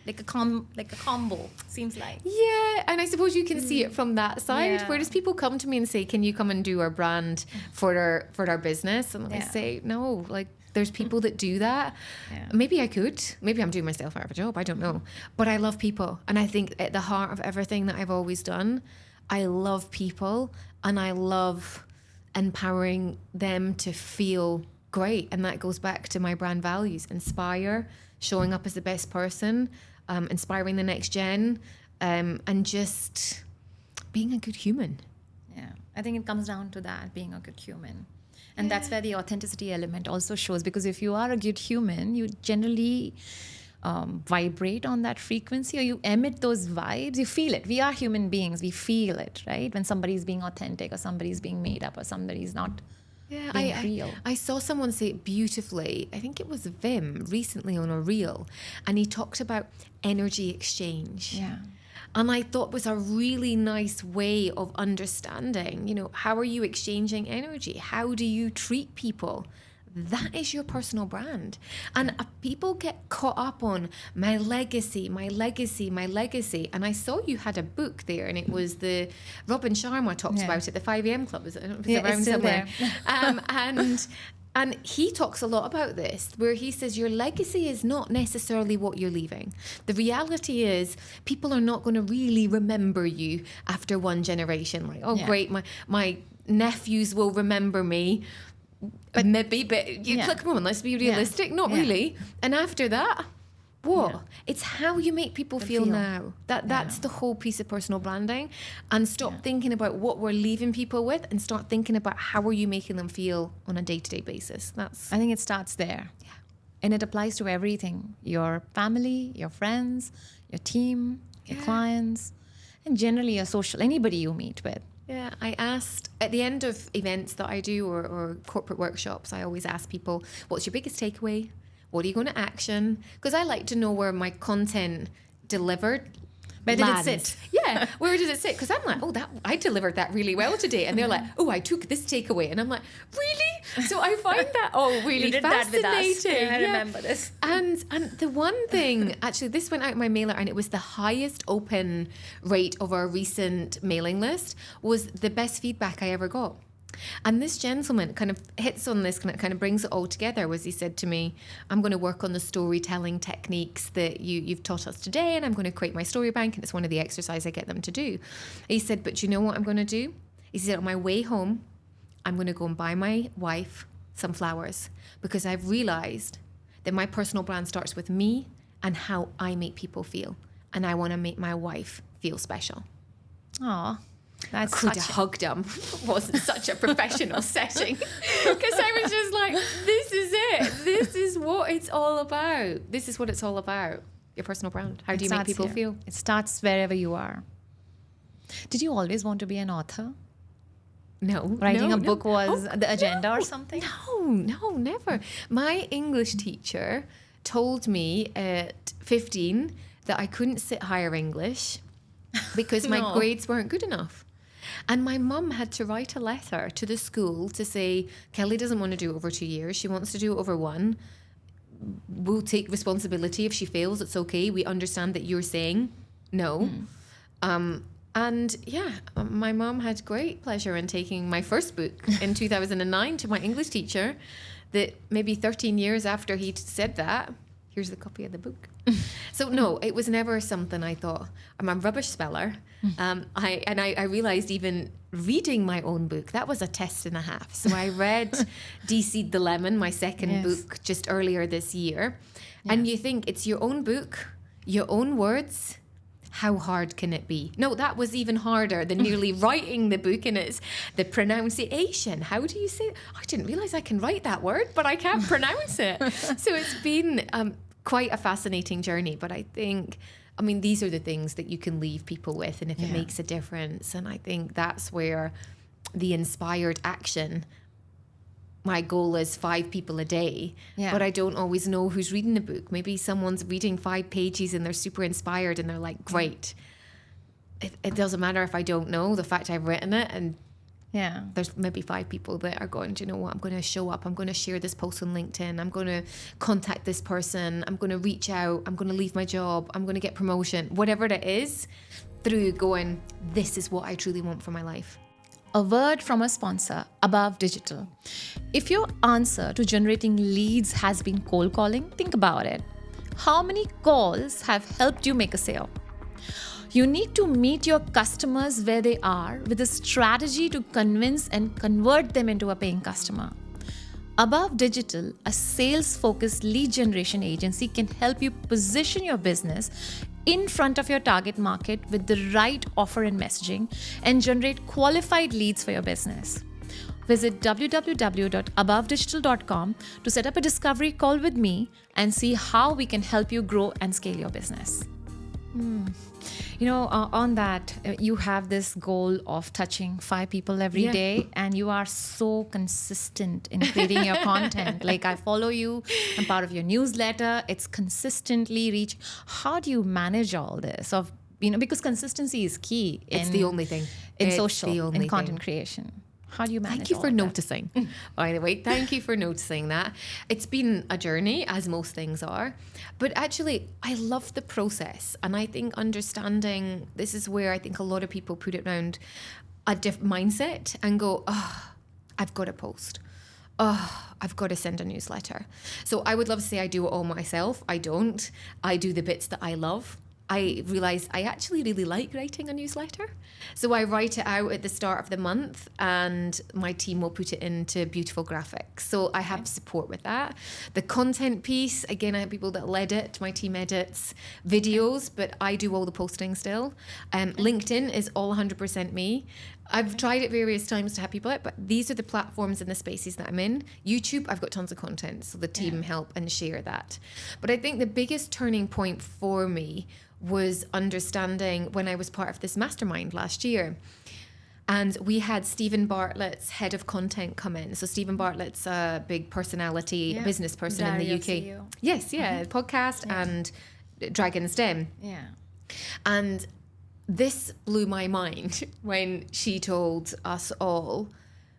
like a combo, seems like. Yeah, and I suppose you can see it from that side. Yeah. Where does people come to me and say, "Can you come and do our brand for our business?" And I say, "No, like there's people that do that. Yeah. Maybe I could. Maybe I'm doing myself out of a job. I don't know. But I love people, and I think at the heart of everything that I've always done, I love people, and I love empowering them to feel great. And that goes back to my brand values: inspire, showing up as the best person, inspiring the next gen, and just being a good human. Yeah, I think it comes down to that, being a good human. And that's where the authenticity element also shows, because if you are a good human, you generally vibrate on that frequency, or you emit those vibes. You feel it. We are human beings. We feel it, right? When somebody's being authentic, or somebody's being made up, or somebody's not being real. I saw someone say it beautifully. I think it was Vim recently on a reel, and he talked about energy exchange. Yeah. And I thought was a really nice way of understanding, how are you exchanging energy? How do you treat people? That is your personal brand. And people get caught up on my legacy. And I saw you had a book there, and it was the Robin Sharma talks about it, the 5 a.m. Club. I don't know if it's around it's still somewhere. there. And he talks a lot about this, where he says your legacy is not necessarily what you're leaving. The reality is people are not going to really remember you after one generation. Like, great, my nephews will remember me. But maybe, but you click on, let's be realistic. Not really. And after that, what? Yeah. It's how you make people feel now. That's the whole piece of personal branding. And stop thinking about what we're leaving people with, and start thinking about how are you making them feel on a day-to-day basis. I think it starts there. Yeah. And it applies to everything. Your family, your friends, your team, your clients, and generally your social, anybody you meet with. Yeah, I asked at the end of events that I do or corporate workshops, I always ask people, what's your biggest takeaway? What are you going to action? Because I like to know where my content delivered. Where did it sit? Yeah, where did it sit? Because I'm like, I delivered that really well today. And they're like, I took this takeaway. And I'm like, really? So I find that really fascinating. That with us. Yeah, I remember this. And the one thing, actually, this went out in my mailer, and it was the highest open rate of our recent mailing list, was the best feedback I ever got. And this gentleman kind of hits on this, kind of brings it all together, was he said to me, I'm going to work on the storytelling techniques that you've taught us today, and I'm going to create my story bank, and it's one of the exercises I get them to do. He said, but you know what I'm going to do? He said, on my way home, I'm going to go and buy my wife some flowers, because I've realized that my personal brand starts with me and how I make people feel. And I want to make my wife feel special. Aw. I could have hugged him. It wasn't such a professional setting, because I was just like, this is it. This is what it's all about. This is what it's all about. Your personal brand. How do you make people feel? It starts wherever you are. Did you always want to be an author? No. Writing a book was the agenda or something? No, never. My English teacher told me at 15 that I couldn't sit higher English because my grades weren't good enough. And my mum had to write a letter to the school to say, Kelly doesn't want to do it over 2 years. She wants to do it over 1. We'll take responsibility. If she fails, it's okay. We understand that you're saying no. And my mum had great pleasure in taking my first book in 2009 to my English teacher, that maybe 13 years after he'd said that, here's the copy of the book. So no, it was never something I thought. I'm a rubbish speller. I realized even reading my own book, that was a test and a half. So I read De-Seed the Lemon, my second book, just earlier this year. And you think it's your own book, your own words. How hard can it be? No, that was even harder than nearly writing the book, and it's the pronunciation. How do you say it? I didn't realize I can write that word, but I can't pronounce it. So it's been quite a fascinating journey. But I think, these are the things that you can leave people with, and if it makes a difference. And I think that's where the inspired action, my goal is 5 people a day, but I don't always know who's reading the book. Maybe someone's reading 5 pages and they're super inspired and they're like, great. It doesn't matter if I don't know the fact I've written it, and there's maybe 5 people that are going, do you know what, I'm going to show up, I'm going to share this post on LinkedIn, I'm going to contact this person, I'm going to reach out, I'm going to leave my job, I'm going to get promotion, whatever it is, through going, this is what I truly want for my life. A word from a sponsor, Above Digital. If your answer to generating leads has been cold calling, think about it. How many calls have helped you make a sale? You need to meet your customers where they are with a strategy to convince and convert them into a paying customer. Above Digital, a sales-focused lead generation agency, can help you position your business in front of your target market with the right offer and messaging and generate qualified leads for your business. Visit www.abovedigital.com to set up a discovery call with me and see how we can help you grow and scale your business. On that, you have this goal of touching 5 people every day, and you are so consistent in creating your content. Like, I follow you, I'm part of your newsletter, it's consistently reaching. How do you manage all this? Because consistency is key. It's the only thing. In social, in content creation. How do you manage Thank you for noticing. By the way, thank you for noticing that. It's been a journey, as most things are. But actually, I love the process. And I think understanding, this is where I think a lot of people put it around a different mindset and go, I've got to post. I've got to send a newsletter. So I would love to say I do it all myself. I don't. I do the bits that I love. I realized I actually really like writing a newsletter. So I write it out at the start of the month and my team will put it into beautiful graphics. So I have support with that. The content piece, again, I have people that edit, my team edits videos, but I do all the posting still. LinkedIn is all 100% me. I've tried it various times to have people out, but these are the platforms and the spaces that I'm in. YouTube, I've got tons of content, so the team help and share that. But I think the biggest turning point for me was understanding when I was part of this mastermind last year. And we had Stephen Bartlett's head of content come in. So Stephen Bartlett's a big personality, business person in the UK. CEO. Yes, podcast and Dragon's Den. Yeah. And this blew my mind when she told us all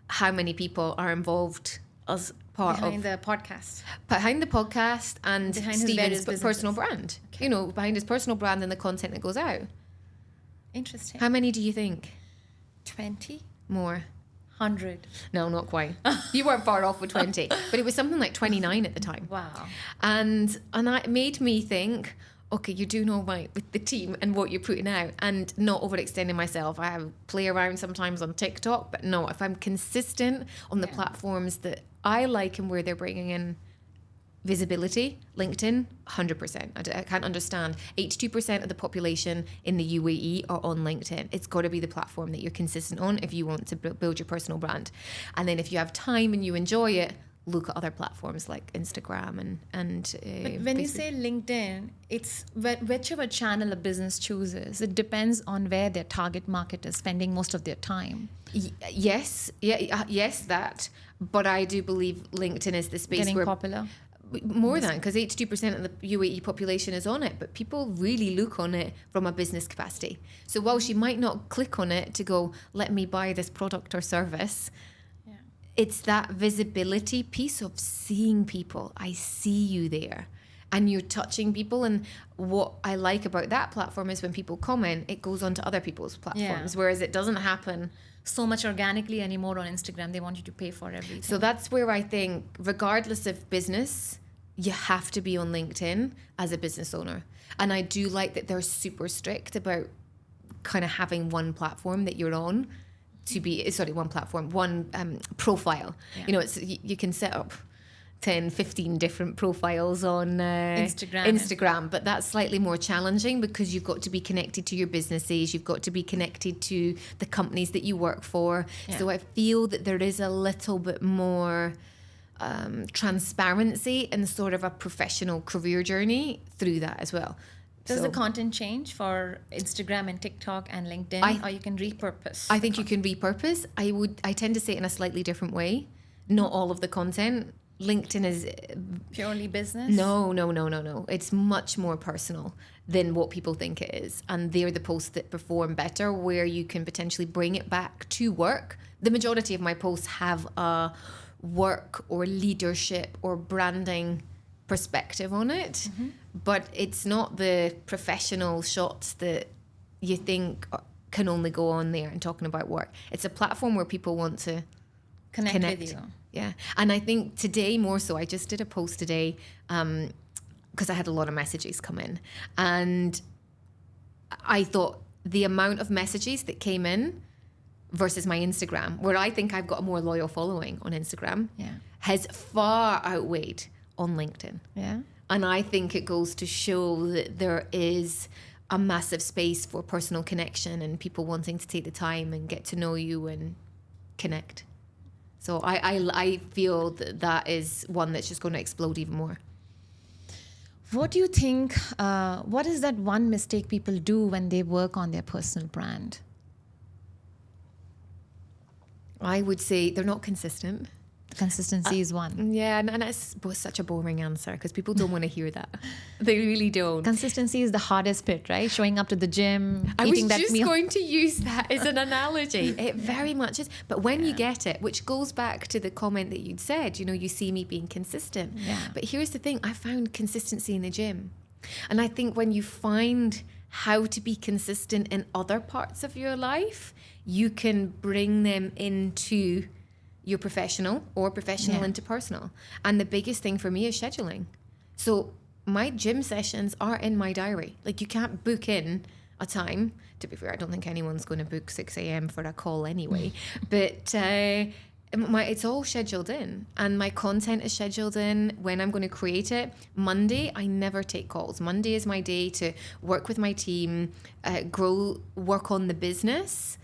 how many people are involved as part behind the podcast and behind Stephen's personal brand. Okay. Behind his personal brand and the content that goes out. Interesting. How many do you think? 20? More. 100. No, not quite. You weren't far off with 20, but it was something like 29 at the time. Wow. And it made me think, okay, you're doing all right with the team and what you're putting out and not overextending myself. I play around sometimes on TikTok, but no, if I'm consistent on the platforms that I like and where they're bringing in visibility, LinkedIn, 100%. I can't understand. 82% of the population in the UAE are on LinkedIn. It's got to be the platform that you're consistent on if you want to build your personal brand. And then if you have time and you enjoy it, look at other platforms like Instagram and but when you say LinkedIn, it's whichever channel a business chooses. It depends on where their target market is spending most of their time. Yes, that. But I do believe LinkedIn is the space getting where popular. More than, because 82% of the UAE population is on it, but people really look on it from a business capacity. So whilst you might not click on it to go, let me buy this product or service, it's that visibility piece of seeing people. I see you there. And you're touching people. And what I like about that platform is when people comment, it goes onto other people's platforms. Whereas it doesn't happen so much organically anymore on Instagram. They want you to pay for everything. So that's where I think, regardless of business, you have to be on LinkedIn as a business owner. And I do like that they're super strict about kind of having one platform that you're on to be, one platform, one profile. Yeah. You know, you can set up 10, 15 different profiles on Instagram, but that's slightly more challenging because you've got to be connected to your businesses, you've got to be connected to the companies that you work for. Yeah. So I feel that there is a little bit more transparency and sort of a professional career journey through that as well. Does the content change for Instagram and TikTok and LinkedIn, or you can repurpose? I think you can repurpose. I tend to say it in a slightly different way. Not all of the content. LinkedIn is purely business? No. It's much more personal than what people think it is. And they're the posts that perform better, where you can potentially bring it back to work. The majority of my posts have a work or leadership or branding perspective on it, but it's not the professional shots that you think can only go on there and talking about work. It's a platform where people want to connect with you. Yeah. And I think today more so, I just did a post today because I had a lot of messages come in, and I thought the amount of messages that came in versus my Instagram, where I think I've got a more loyal following on Instagram, has far outweighed on LinkedIn. Yeah. And I think it goes to show that there is a massive space for personal connection and people wanting to take the time and get to know you and connect. So I feel that is one that's just going to explode even more. What do you think, what is that one mistake people do when they work on their personal brand? I would say they're not consistent. Consistency is one. Yeah, and it's such a boring answer because people don't want to hear that. They really don't. Consistency is the hardest bit, right? Showing up to the gym, I eating was that just meal. going to use that as an analogy. It very much is. But when you get it, which goes back to the comment that you'd said, you see me being consistent. Yeah. But here's the thing, I found consistency in the gym. And I think when you find how to be consistent in other parts of your life, you can bring them into your professional into personal. And the biggest thing for me is scheduling. So my gym sessions are in my diary. Like, you can't book in a time. To be fair, I don't think anyone's going to book 6 a.m. for a call anyway. But it's all scheduled in, and my content is scheduled in when I'm going to create it. Monday, I never take calls. Monday is my day to work with my team, work on the business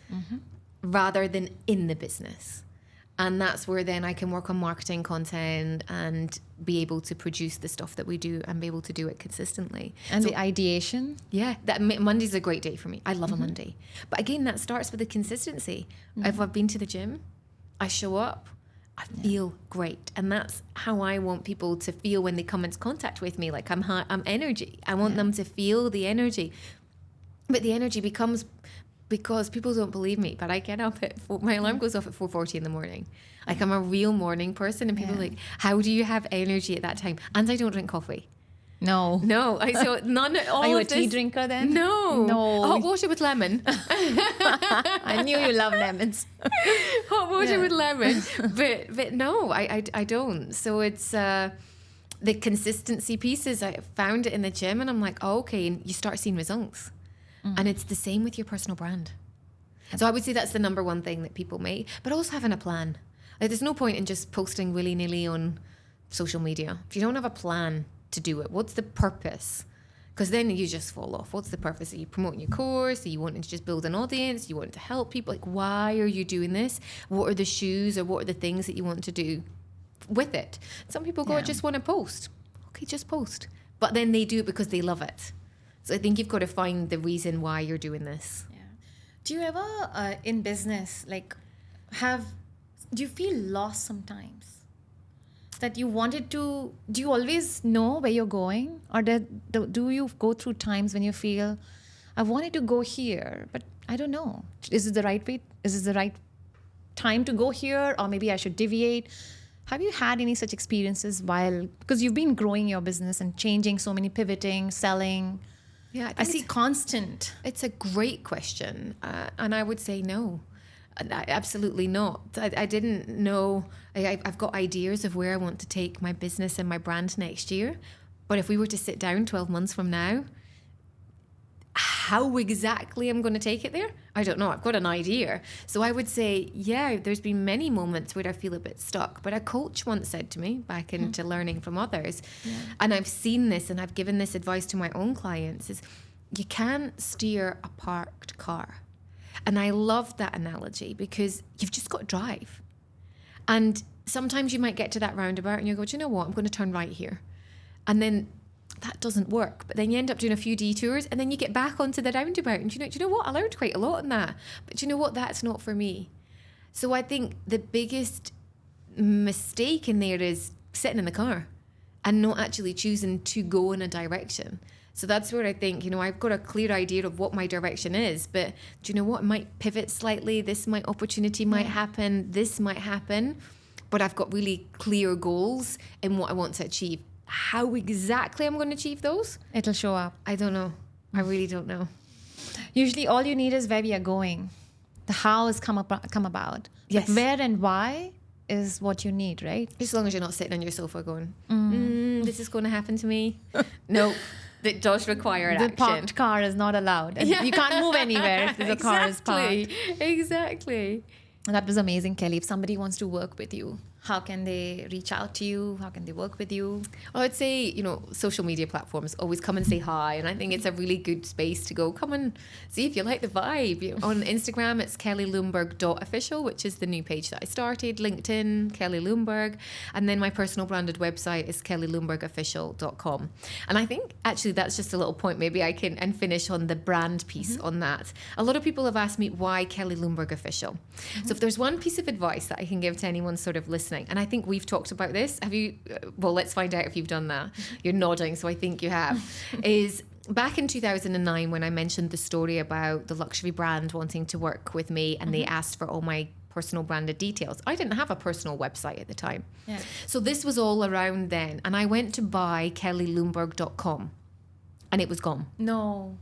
rather than in the business. And that's where then I can work on marketing content and be able to produce the stuff that we do and be able to do it consistently. And the ideation? Yeah, Monday's a great day for me. I love a Monday. But again, that starts with the consistency. If I've been to the gym, I show up, I feel great. And that's how I want people to feel when they come into contact with me. Like, I'm energy. I want them to feel the energy. But the energy becomes... because people don't believe me, but I get up my alarm goes off at 4:40 in the morning. Like, I'm a real morning person, and people are like, how do you have energy at that time? And I don't drink coffee. No. So none of all. Are you of a tea drinker then? No. Hot water with lemon. I knew you love lemons. Hot water with lemon. But no, I don't. So it's the consistency pieces. I found it in the gym, and I'm like, oh, okay, and you start seeing results. And it's the same with your personal brand. So I would say that's the number one thing that people make, but also having a plan. Like, there's no point in just posting willy-nilly on social media. If you don't have a plan to do it, what's the purpose? Because then you just fall off. What's the purpose? Are you promoting your course? Are you wanting to just build an audience? You want to help people? Like, why are you doing this? What are the shoes or what are the things that you want to do with it? Some people go, I just want to post. Okay, just post. But then they do it because they love it. So I think you've got to find the reason why you're doing this. Yeah. Do you ever, in business, do you feel lost sometimes? That you wanted to, do you always know where you're going? Or do you go through times when you feel, I wanted to go here, but I don't know. Is it the right way? Is it the right time to go here? Or maybe I should deviate? Have you had any such experiences because you've been growing your business and changing so many, pivoting, selling? Yeah, I see constant. It's a great question. And I would say no. Absolutely not. I didn't know. I've got ideas of where I want to take my business and my brand next year. But if we were to sit down 12 months from now, how exactly I'm going to take it there, I don't know. I've got an idea. So I would say, yeah, there's been many moments where I feel a bit stuck. But a coach once said to me, back into learning from others, and I've seen this and I've given this advice to my own clients, is you can't steer a parked car. And I love that analogy because you've just got to drive. And sometimes you might get to that roundabout and you go, do you know what? I'm going to turn right here. And then that doesn't work. But then you end up doing a few detours and then you get back onto the roundabout. And do you know what? I learned quite a lot in that. But do you know what? That's not for me. So I think the biggest mistake in there is sitting in the car and not actually choosing to go in a direction. So that's where I think, I've got a clear idea of what my direction is, but do you know what? It might pivot slightly. Opportunity might happen. This might happen, but I've got really clear goals in what I want to achieve. How exactly I'm going to achieve those? It'll show up. I don't know. I really don't know. Usually all you need is where we are going. The how has come about. Yes. But where and why is what you need, right? As long as you're not sitting on your sofa going, this is going to happen to me. No. That does require an action. The parked car is not allowed. And you can't move anywhere if the car is parked. Exactly. And that was amazing, Kelly. If somebody wants to work with you, how can they reach out to you? How can they work with you? I would say, social media platforms, always come and say hi. And I think it's a really good space to go, come and see if you like the vibe. On Instagram, it's kellylundberg.official, which is the new page that I started. LinkedIn, Kelly Lundberg. And then my personal branded website is kellylundbergofficial.com. And I think actually that's just a little point. Maybe I can and finish on the brand piece on that. A lot of people have asked me, why Kelly Lundberg Official? So if there's one piece of advice that I can give to anyone sort of listening, and I think we've talked about this. Have you? Well, let's find out if you've done that. You're nodding, so I think you have. Is back in 2009 when I mentioned the story about the luxury brand wanting to work with me and they asked for all my personal branded details. I didn't have a personal website at the time. Yeah. So this was all around then. And I went to buy kellylundberg.com and it was gone. No.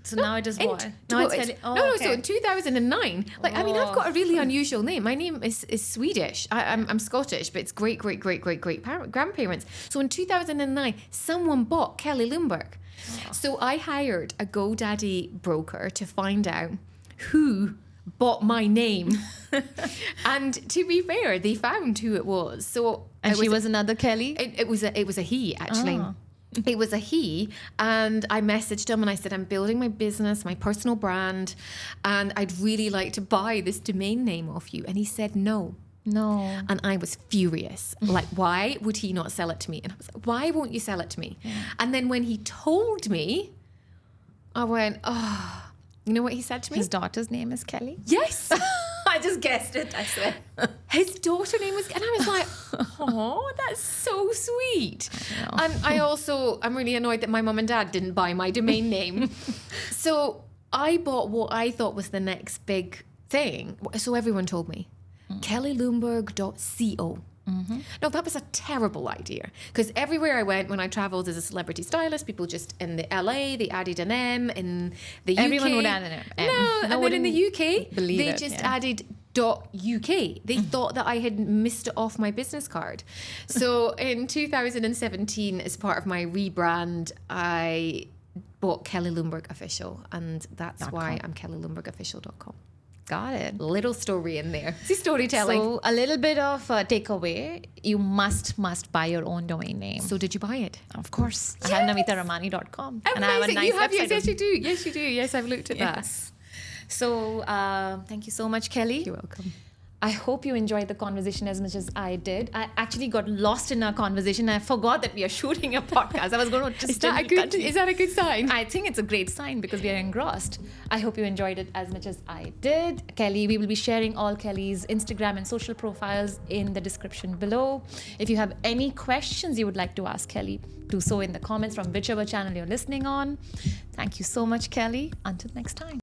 So now it is what? So in 2009, I've got a really unusual name. My name is Swedish. I'm Scottish, but it's great grandparents. So in 2009, someone bought Kelly Lundberg. So I hired a GoDaddy broker to find out who bought my name. And to be fair, they found who it was. So she was another Kelly? It was a he, actually. Oh. It was a he, and I messaged him and I said, I'm building my business, my personal brand, and I'd really like to buy this domain name off you. And he said no. And I was furious. Why would he not sell it to me? And I was like, why won't you sell it to me? Yeah. And then when he told me, I went, oh, you know what he said to me? His daughter's name is Kelly? Yes. I just guessed it, I swear. His daughter name was, and I was like, oh, that's so sweet. And I'm really annoyed that my mum and dad didn't buy my domain name. So I bought what I thought was the next big thing. So everyone told me, kellylundberg.co. No, that was a terrible idea because everywhere I went when I traveled as a celebrity stylist, people just in the LA, they added an M. In the UK, everyone would add an M. No, and then in the UK, they just added .uk. They thought that I had missed it off my business card. So in 2017, as part of my rebrand, I bought Kelly Lundberg Official, and that's why I'm kellylundbergofficial.com. Got it. Little story in there. See, storytelling. So a little bit of takeaway. You must buy your own domain name. So did you buy it? Of course. Yes. I have namitaramani.com. And I have a nice website. Yes, you do. Yes, you do. Yes, I've looked at that. So thank you so much, Kelly. You're welcome. I hope you enjoyed the conversation as much as I did. I actually got lost in our conversation. I forgot that we are shooting a podcast. I was going to just is that a good sign? I think it's a great sign because we are engrossed. I hope you enjoyed it as much as I did. Kelly, we will be sharing all Kelly's Instagram and social profiles in the description below. If you have any questions you would like to ask Kelly, do so in the comments from whichever channel you're listening on. Thank you so much, Kelly. Until next time.